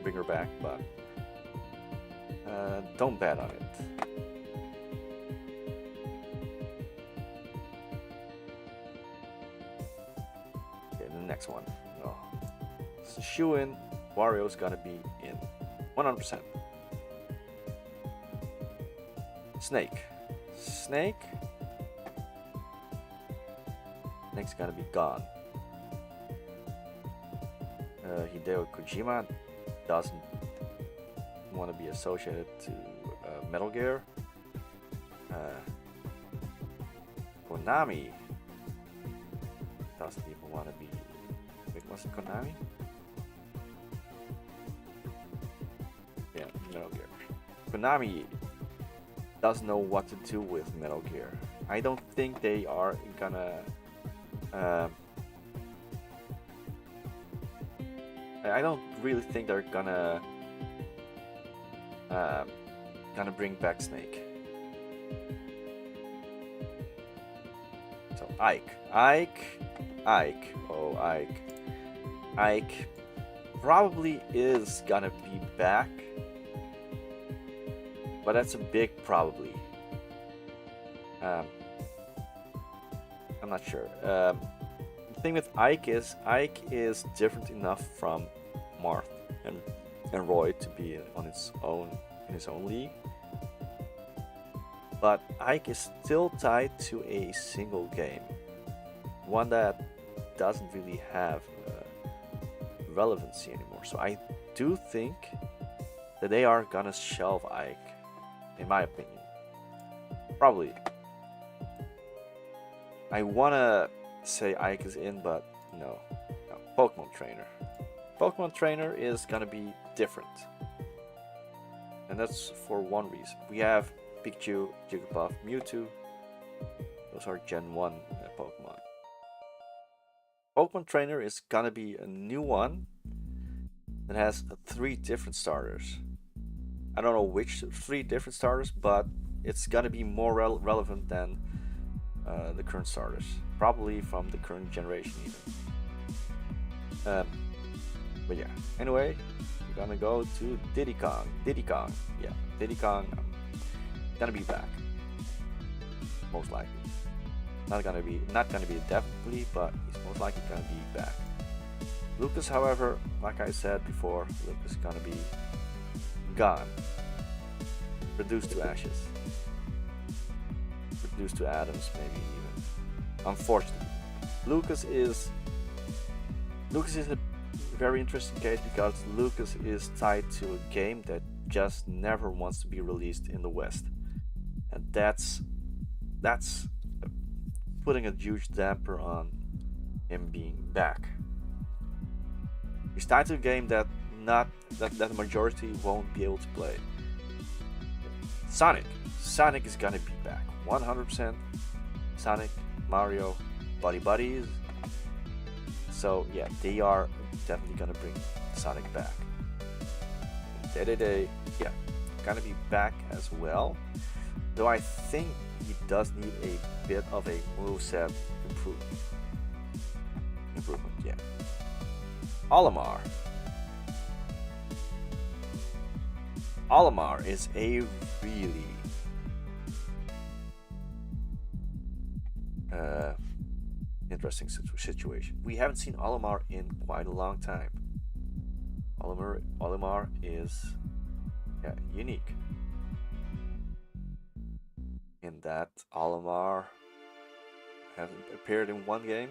bring her back, but don't bet on it. Okay, the next one. Oh. So shoe-in, Wario's gonna be in 100%. Snake. Snake's gonna be gone. Hideo Kojima doesn't want to be associated to Metal Gear. Konami doesn't even want to be. Wait, was it Konami? Yeah, Metal Gear. Konami doesn't know what to do with Metal Gear. I don't think they are gonna. I don't really think they're gonna bring back Snake. So Ike, Ike probably is gonna be back, but that's a big probably. I'm not sure. The thing with Ike is different enough from Marth and Roy to be on its own in his own league, but Ike is still tied to a single game, one that doesn't really have relevancy anymore. So I do think that they are gonna shelve Ike, in my opinion. Probably. I wanna say Ike is in, but no. Pokemon Trainer. Pokemon Trainer is gonna be different. And that's for one reason. We have Pikachu, Jigglypuff, Mewtwo. Those are Gen 1 Pokemon. Pokemon Trainer is gonna be a new one that has 3 different starters. I don't know which 3 different starters, but it's gonna be more relevant than the current starters. Probably from the current generation even. But yeah, anyway, we're gonna go to Diddy Kong. Yeah, Diddy Kong gonna be back. Most likely. Not gonna be definitely, but he's most likely gonna be back. Lucas, however, like I said before, Lucas is gonna be gone. Reduced to ashes. Reduced to atoms, maybe even. Unfortunately. Lucas is a very interesting case because Lucas is tied to a game that just never wants to be released in the West. And that's putting a huge damper on him being back. He's tied to a game that the majority won't be able to play. Sonic is gonna be back 100%. Sonic, Mario, buddies. So yeah, they are definitely gonna bring Sonic back. Day, yeah, gonna be back as well. Though I think he does need a bit of a moveset improvement, yeah. Olimar is a really interesting situation. We haven't seen Olimar in quite a long time. Olimar is unique in that Olimar hasn't appeared in one game.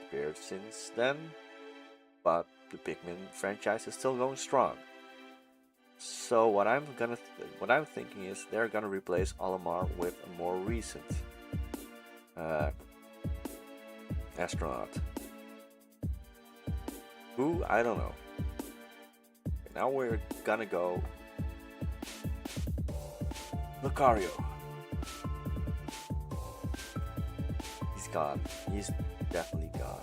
Appeared since then, but the Pikmin franchise is still going strong. So what I'm thinking is they're gonna replace Olimar with a more recent astronaut. Who? I don't know. Now we're gonna go Lucario. He's gone. He's definitely gone.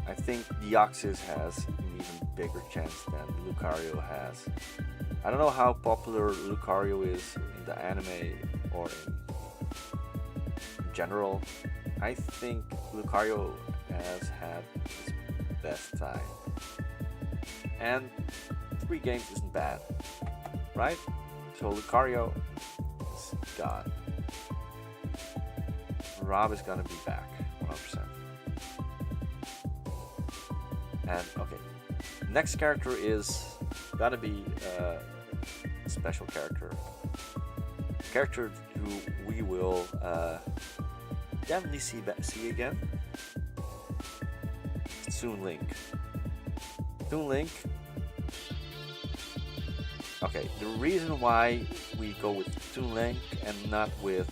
I think Deoxys has an even bigger chance than Lucario has. I don't know how popular Lucario is in the anime or in general. I think Lucario has had his best time. And 3 games isn't bad, right? So Lucario is gone. Rob is gonna be back, 100%. And okay, next character is gonna be a special character. Character who we will definitely see again. Toon Link. Okay, the reason why we go with Toon Link and not with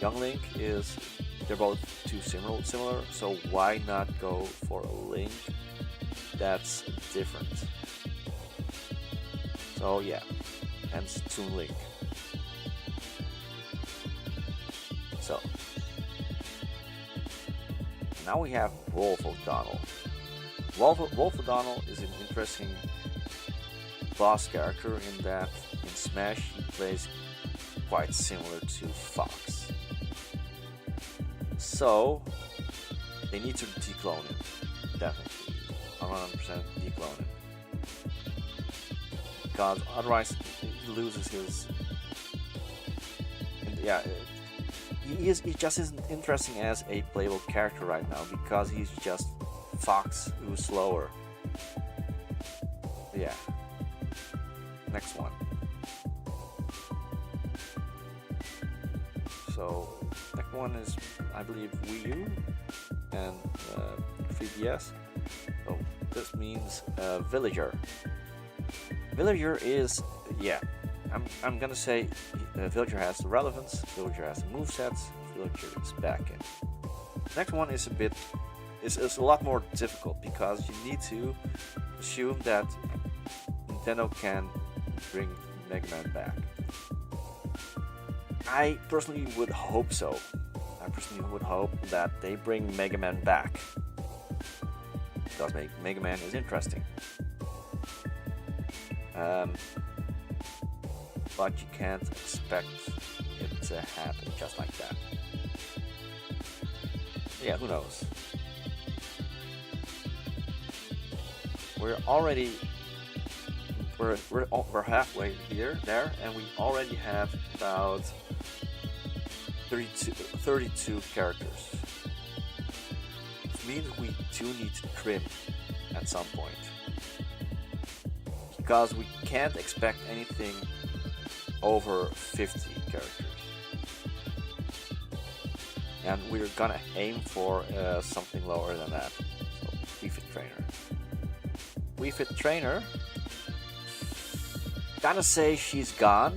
Young Link is they're both too similar, so why not go for a Link that's different? So yeah, hence Toon Link. So now we have Wolf O'Donnell. Wolf O'Donnell is an interesting boss character in that in Smash he plays quite similar to Fox. So they need to declone him, definitely, 100% declone him, because otherwise he loses his. And yeah, he just isn't interesting as a playable character right now because he's just Fox who's slower. Yeah. Next one. So next one is, I believe, Wii U and 3DS. So this means Villager. Villager is, yeah, I'm gonna say Villager has the relevance, Villager has the movesets, Villager is back in. Next one is a bit is a lot more difficult because you need to assume that Nintendo can bring Mega Man back. I personally would hope so. I personally would hope that they bring Mega Man back because Mega Man is interesting. But you can't expect it to happen just like that. Yeah, who knows? We're halfway there, and we already have about 32 characters. It means we do need to trim at some point, because we can't expect anything over 50 characters. And we're gonna aim for something lower than that. So, Wii Fit Trainer. Wii Fit Trainer, gotta say she's gone.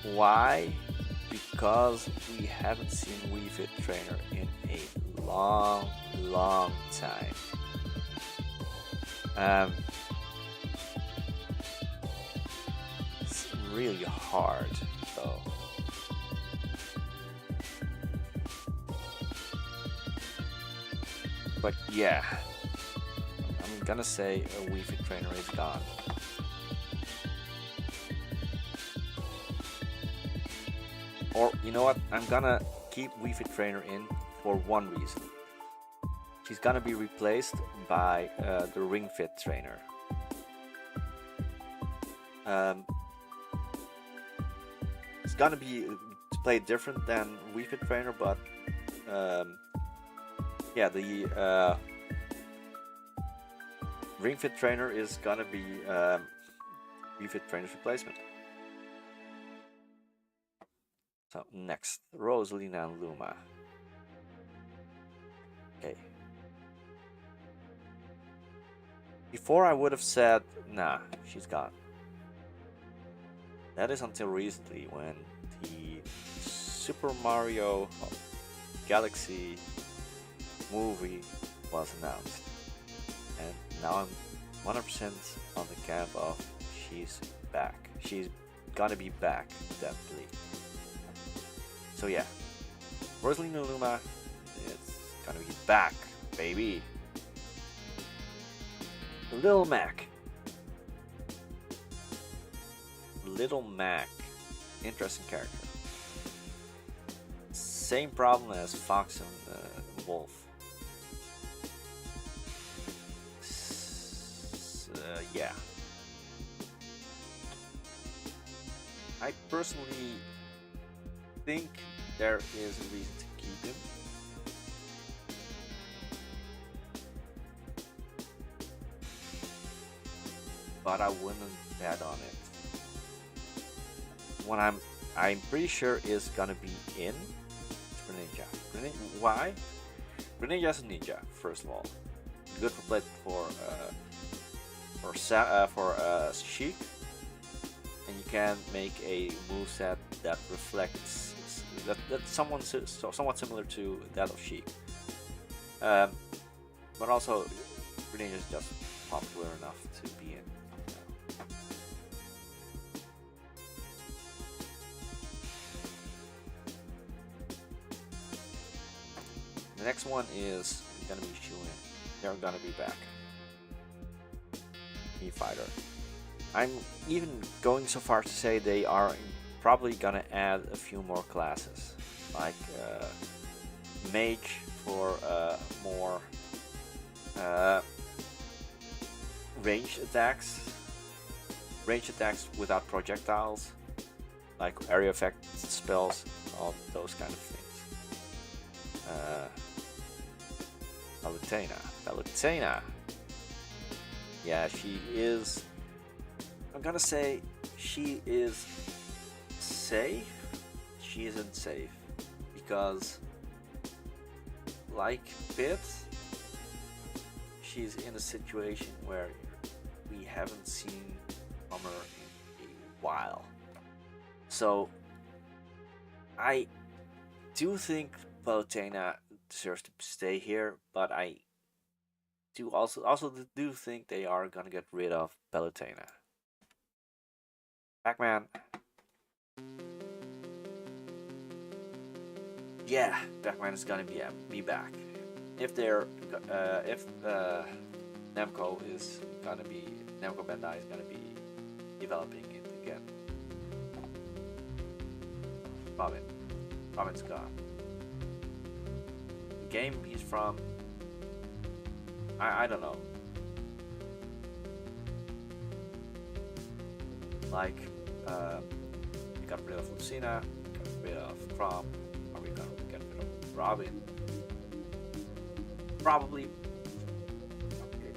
Why? Because we haven't seen Wii Fit Trainer in a long time. It's really hard though. But yeah, I'm gonna say a Wii Fit Trainer is gone. Or you know what? I'm gonna keep Wii Fit Trainer in for one reason. She's gonna be replaced by the Ring Fit Trainer. It's gonna be played different than Wii Fit Trainer, but yeah, the Ring Fit Trainer is gonna be Wii Fit Trainer's replacement. So next, Rosalina and Luma. Okay. Before I would have said, nah, she's gone. That is until recently when the Super Mario Galaxy movie was announced. And now I'm 100% on the camp of she's back. She's gonna be back, definitely. So yeah, Rosalina Luma is gonna be back, baby. Little Mac. Little Mac. Interesting character. Same problem as Fox and Wolf. Yeah. I personally think there is a reason to keep him. But I wouldn't bet on it. What I'm pretty sure is gonna be in Greninja. Why? Greninja's a ninja, first of all. Good for Sheik, and you can make a moveset that reflects that's somewhat similar to that of Sheik. But also Greninja is just popular enough to be in. The next one is gonna be Shuin. They're gonna be back. Fighter. I'm even going so far to say they are probably gonna add a few more classes, like Mage for more ranged attacks without projectiles, like area effect spells, all those kind of things. Palutena. Yeah, she is. I'm gonna say she is safe. She isn't safe because, like Pit, she's in a situation where we haven't seen from her in a while. So I do think Palutena deserves to stay here, but I do also do think they are gonna get rid of Palutena. Pac-Man. Yeah, Pac-Man is gonna be back. If Namco is gonna be Namco Bandai is gonna be developing it again. Robin's gone. The game he's from, I don't know. Like, we got rid of Lucina, got rid of Crom. Are we gonna get rid of Robin? Probably. Okay.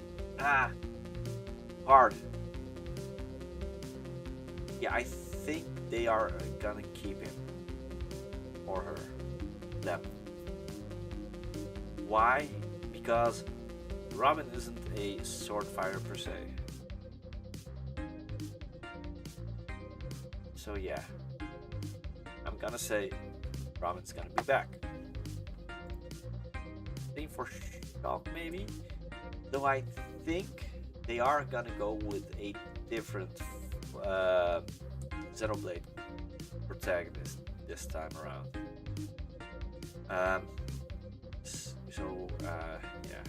Hard. Yeah, I think they are gonna keep him or her. Them. Why? Because Robin isn't a sword fighter per se. So yeah, I'm gonna say Robin's gonna be back. Same for Shock maybe, though I think they are gonna go with a different Xenoblade protagonist this time around. Yeah,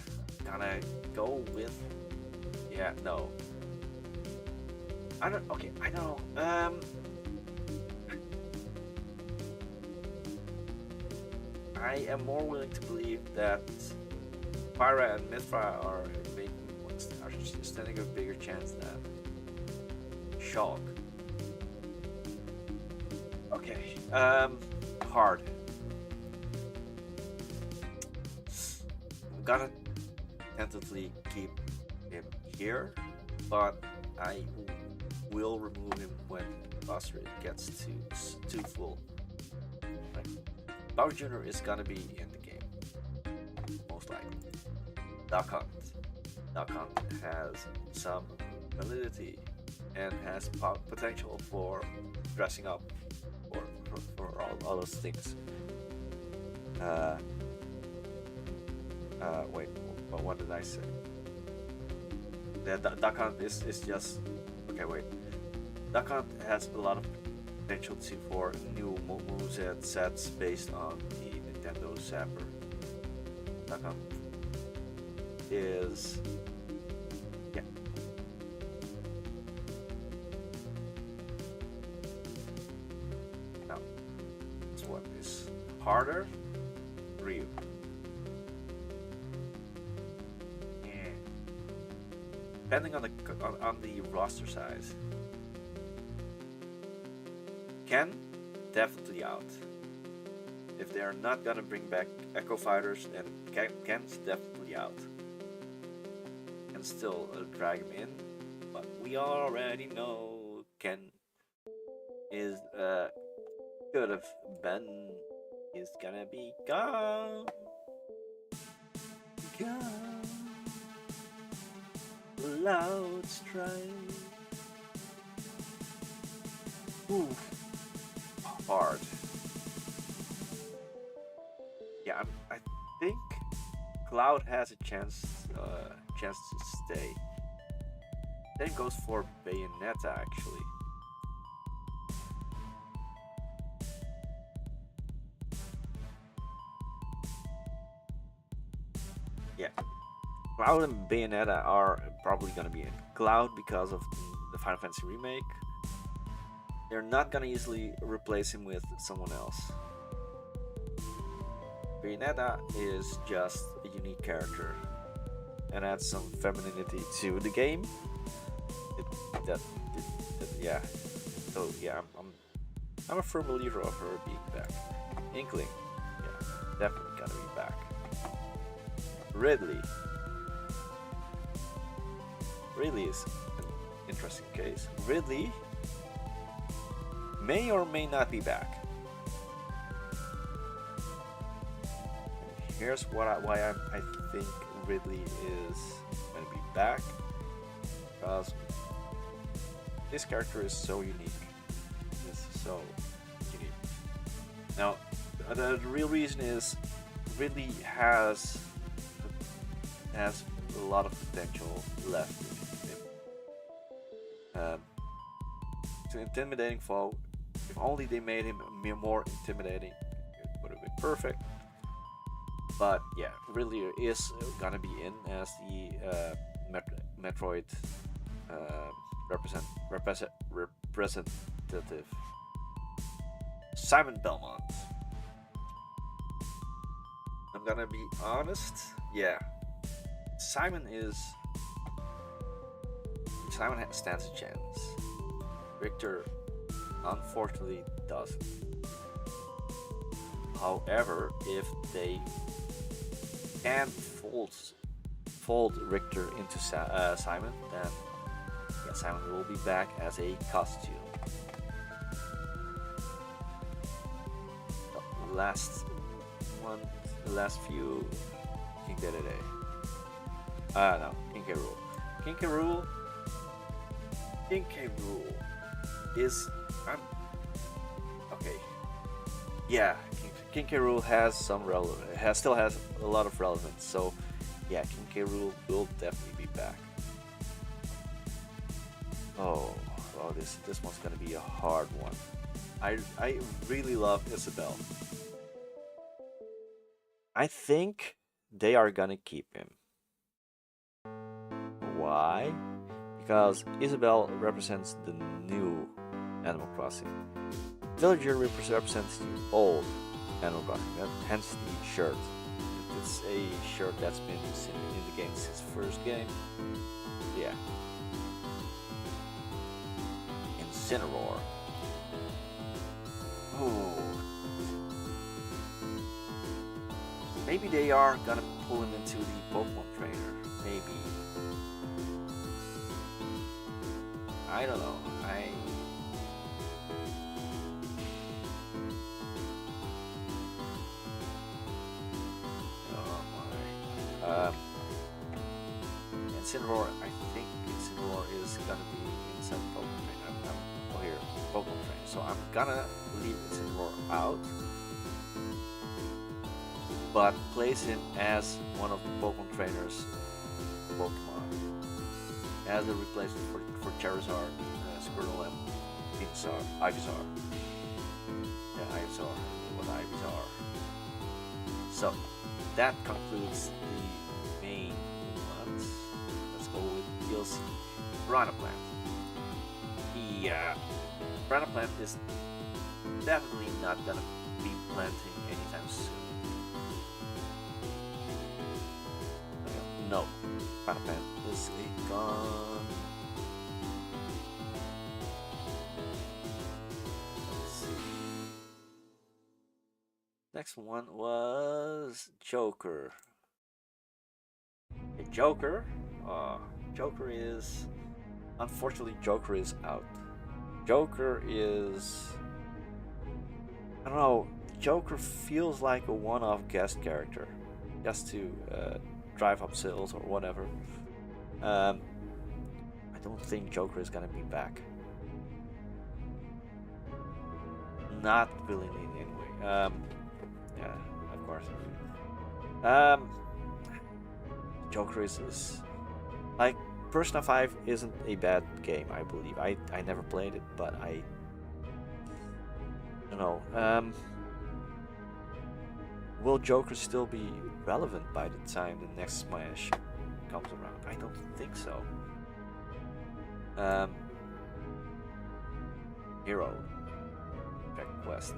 gonna go with no. I don't. Okay, I know. I am more willing to believe that Pyra and Mithra are standing a bigger chance than Shulk. Okay, hard. I'm gonna tentatively keep him here, but I will remove him when Buster gets too full. Right. Bowser Jr. is gonna be in the game, most likely. Duck Hunt has some validity and has potential for dressing up for all those things. Wait, what did I say? The Duck Hunt is just okay. Wait, Duck Hunt has a lot of potential for new moveset sets based on the Nintendo Zapper. Duck Hunt is Now, this one is harder. Ryu. Depending on the roster size, Ken definitely out. If they are not gonna bring back Echo Fighters, then Ken's definitely out. Can still drag him in, but we already know Ken is could have been is gonna be gone. Loud strike. Ooh, hard. Yeah, I think Cloud has a chance to stay. Then goes for Bayonetta actually. Yeah. Cloud and Bayonetta are probably gonna be in. Cloud because of the Final Fantasy remake. They're not gonna easily replace him with someone else. Bayonetta is just a unique character and adds some femininity to the game. Yeah. So yeah, I'm a firm believer of her being back. Inkling, yeah, definitely gonna be back. Ridley is an interesting case. Ridley may or may not be back. And here's why I think Ridley is going to be back, because this character is so unique. Now, the real reason is really has a lot of potential left in him. It's an intimidating foe. If only they made him more intimidating, it would have been perfect. But yeah, really is gonna be in as the Metroid representative. Simon Belmont. I'm gonna be honest. Yeah, Simon stands a chance. Richter unfortunately doesn't. However, if they can fold Richter into Simon, then yeah, Simon will be back as a costume. The last one, the last few, King Dedede. No, King K. Rool. King K. Rool. King K. Rool is okay. Yeah, King K. Rool has some relevance. Still has a lot of relevance. So yeah, King K. Rool will definitely be back. Oh, this one's gonna be a hard one. I really love Isabelle. I think they are gonna keep him. Why? Because Isabelle represents the new Animal Crossing. Villager represents the old Animal Crossing, hence the shirt. It's a shirt that's been in the game since the first game. Yeah. Incineroar. Oh. Maybe they are gonna pull him into the Pokemon trainer. Maybe. I don't know. Incineroar, I think Incineroar is gonna be inside Pokemon Train. Oh, here, Pokemon Train. So I'm gonna leave Incineroar out, but place him as one of the Pokemon Trainers Pokemon. As a replacement for Charizard, Squirtle, and Ivysaur. Yeah, Ivysaur. What Ivysaur. So, that concludes the main ones. Let's go with DLC. Piranha Plant. Yeah, Piranha Plant is definitely not gonna be planting anytime soon. No, Piranha Plant is gone. Let's see. Next one was Joker. Joker? Joker is... Unfortunately, Joker is out. Joker is... I don't know, Joker feels like a one-off guest character. Just to drive up sales or whatever. I don't think Joker is gonna be back. Not willingly anyway. Yeah, of course. Joker is like Persona 5 isn't a bad game, I believe. I never played it, but I don't know. Will Joker still be relevant by the time the next Smash comes around? I don't think so. Hero. Check Quest.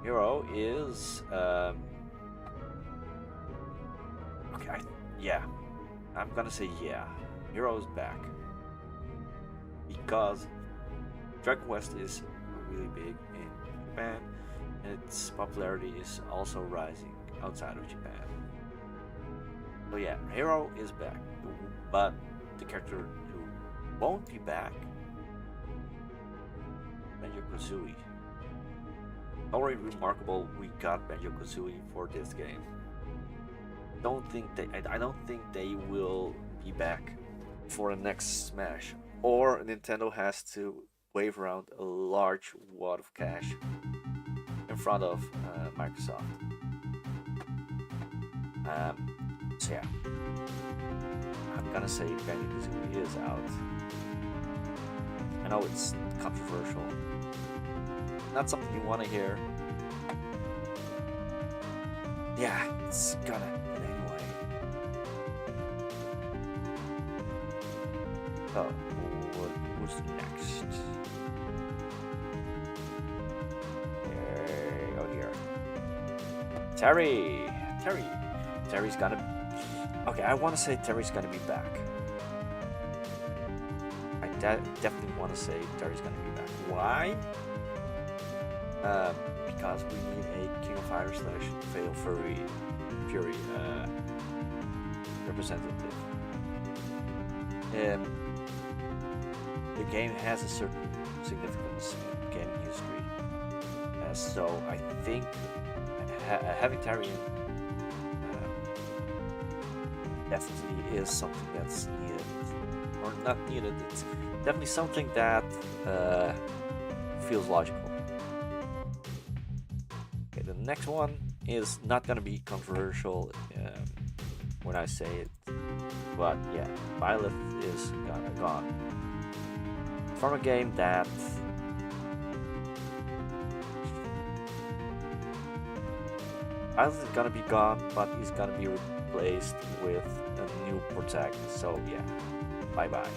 Hero is okay. Yeah, I'm gonna say yeah. Hero's back because Dragon Quest is really big in Japan, and its popularity is also rising outside of Japan. So yeah, Hero is back, but the character who won't be back, Banjo-Kazooie. Already remarkable, we got Banjo-Kazooie for this game. I don't think they will be back for the next Smash, or Nintendo has to wave around a large wad of cash and front of Microsoft. So yeah, I'm gonna say Banjo-Kazooie is out. I know it's controversial, not something you want to hear. Yeah, it's gonna anyway. So, who's next? Here. Terry's gonna. Okay, I want to say Terry's gonna be back. I definitely want to say Terry's gonna be back. Why? Because we need a King of Fighters / Fatal Fury representative. The game has a certain significance in gaming history, so I think having Terry in definitely is something that's needed, or not needed. It's definitely something that feels logical. Okay, the next one is not gonna be controversial when I say it, but yeah, Violet is gone from a game that Violet is gonna be gone, but he's gonna be replaced with a new protagonist. So yeah, bye bye.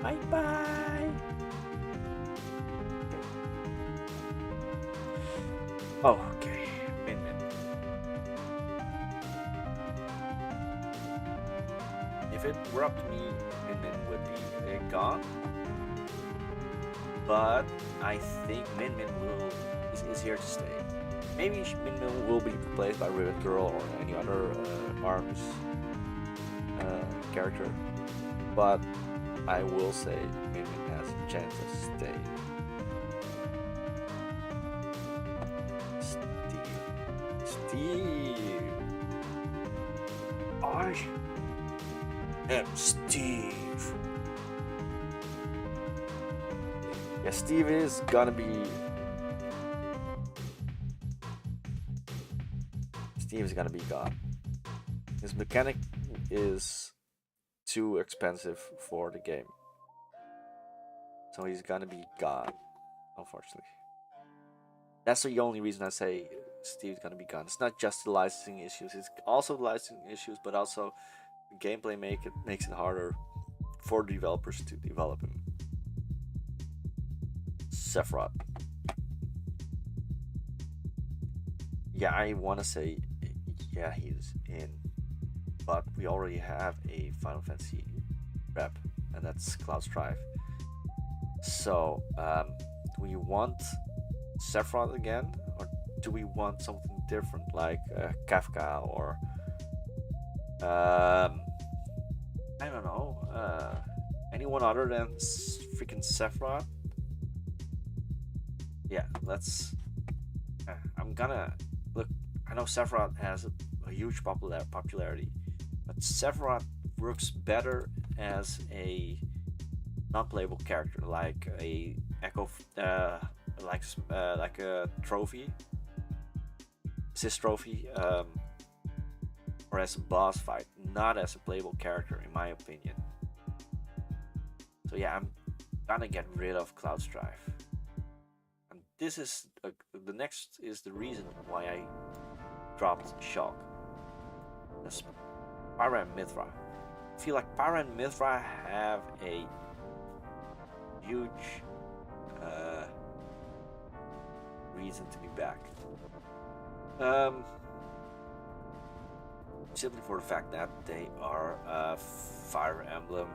Bye bye. Oh, okay. Min. If it were up to me, Min would be gone. But I think Min is here to stay. Maybe Min will be replaced by Rivet Girl or any other ARMS character. But I will say Min has a chance to stay. Steve. I am Steve. Yeah, Steve is gonna be. Steve is gonna be gone. His mechanic is too expensive for the game, so he's gonna be gone, unfortunately. That's the only reason I say Steve's gonna be gone. It's not just the licensing issues; it's also the licensing issues, but also the gameplay makes it harder for the developers to develop him. Sephiroth. Yeah, I want to say, yeah, he's in, but we already have a Final Fantasy rep, and that's Cloud Strife. So, do we want Sephiroth again, or do we want something different like Kafka or I don't know, anyone other than freaking Sephiroth? Yeah, let's. I'm gonna look. I know Sephiroth has a huge popularity, but Sephiroth works better as a non-playable character, like a Echo, like a trophy, assist trophy, or as a boss fight, not as a playable character, in my opinion. So yeah, I'm gonna get rid of Cloud Strife. This is the next is the reason why I dropped Shock. That's Pyra and Mithra. I feel like Pyra and Mithra have a huge reason to be back. Simply for the fact that they are Fire Emblem.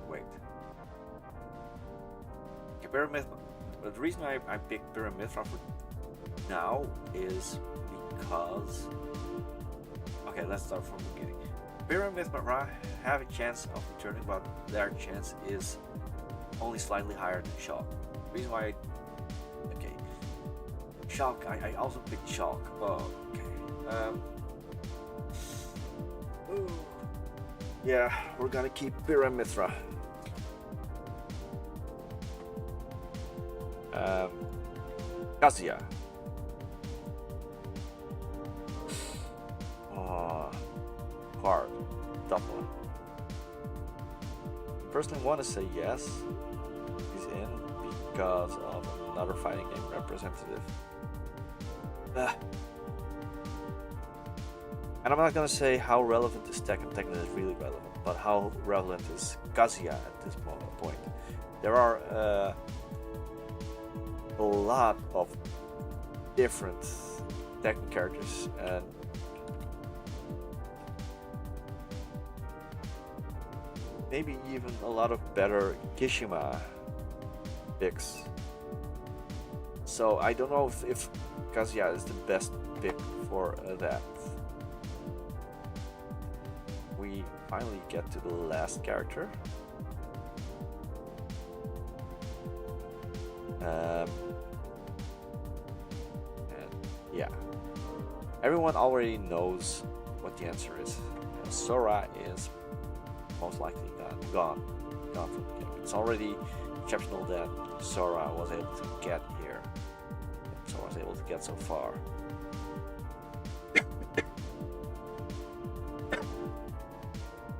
Wait. Pyra. But the reason I picked Pyra Mithra for now is because. Okay, let's start from the beginning. Pyra Mithra have a chance of returning, but their chance is only slightly higher than Shock. The reason why. Okay. Shock, I also picked Shock. Oh, okay. Yeah, we're gonna keep Pyra Mithra. Kazuya. hard, tough one. Personally, want to say yes, he's in because of another fighting game representative. And I'm not gonna say how relevant is Tekken. Tekken is really relevant, but how relevant is Kazuya at this point? There are a lot of different Tekken characters, and maybe even a lot of better Kishima picks. So I don't know if Kazuya is the best pick for that. We finally get to the last character. And yeah, everyone already knows what the answer is. Sora is most likely gone from the game. It's already exceptional that Sora was able to get here. Sora was able to get so far.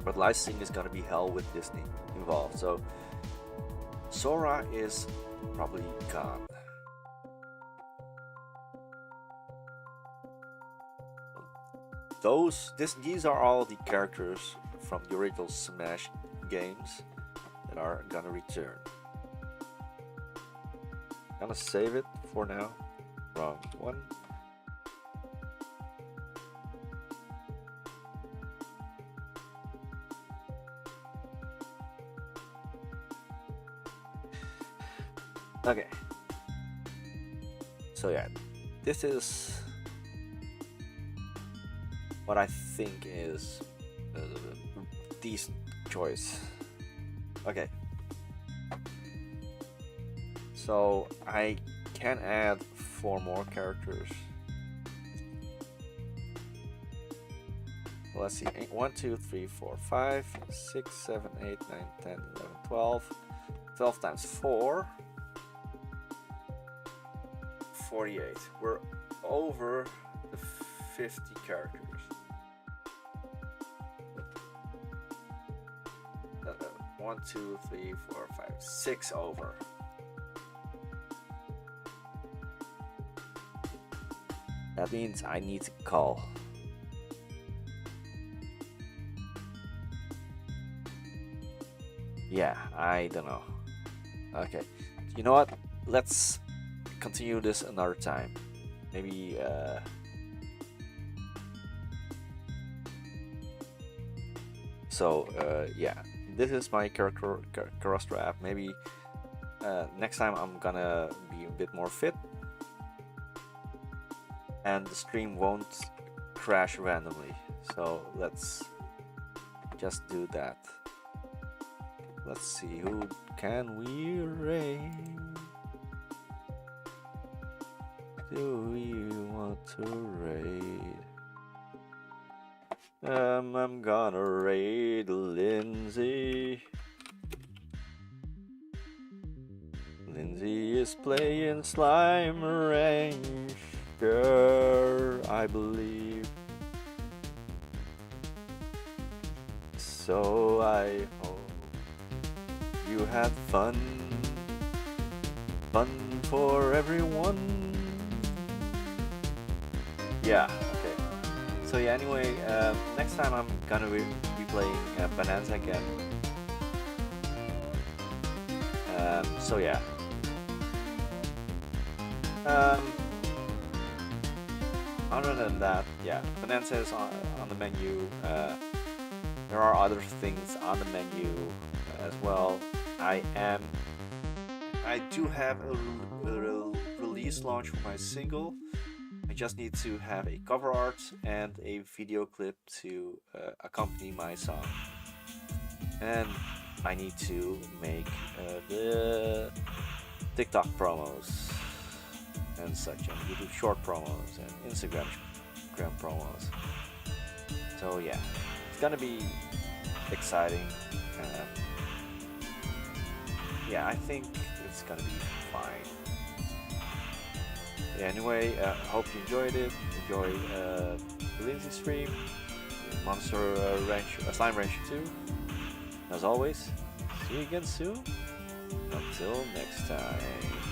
But licensing is gonna be hell with Disney involved, so Sora is probably gone. These are all the characters from the original Smash games that are gonna return. Gonna save it for now. Wrong one. Okay. So yeah, this is what I think is a decent choice. Okay. So I can add 4 more characters. Let's see, 1, 2, 3, 4, 5, 6, 7, 8, 9, 10, 11, 12. 12 times 4. 48. We're over the 50 characters. 1, 2, 3, 4, 5, 6 over. That means I need to call. Yeah, I don't know. Okay, you know what? Let's continue this another time. Maybe yeah, this is my character app. Maybe next time I'm gonna be a bit more fit and the stream won't crash randomly, so let's just do that. Let's see, who can we raid? Do you want to raid? I'm gonna raid Lindsay. Lindsay is playing Slime Ranger, I believe. So I hope you had fun. Fun for everyone. Yeah, okay. So yeah, anyway, next time I'm gonna be playing Bonanza again. So yeah. Other than that, yeah, Bonanza is on the menu. There are other things on the menu as well. I do have a release launch for my single. I just need to have a cover art and a video clip to accompany my song. And I need to make the TikTok promos and such, and YouTube short promos and Instagram promos. So yeah, it's gonna be exciting. Yeah, I think it's gonna be fine. Yeah, anyway, hope you enjoyed it. Enjoy the Lindsay stream. Monster Slime Rancher 2. As always, see you again soon. Until next time.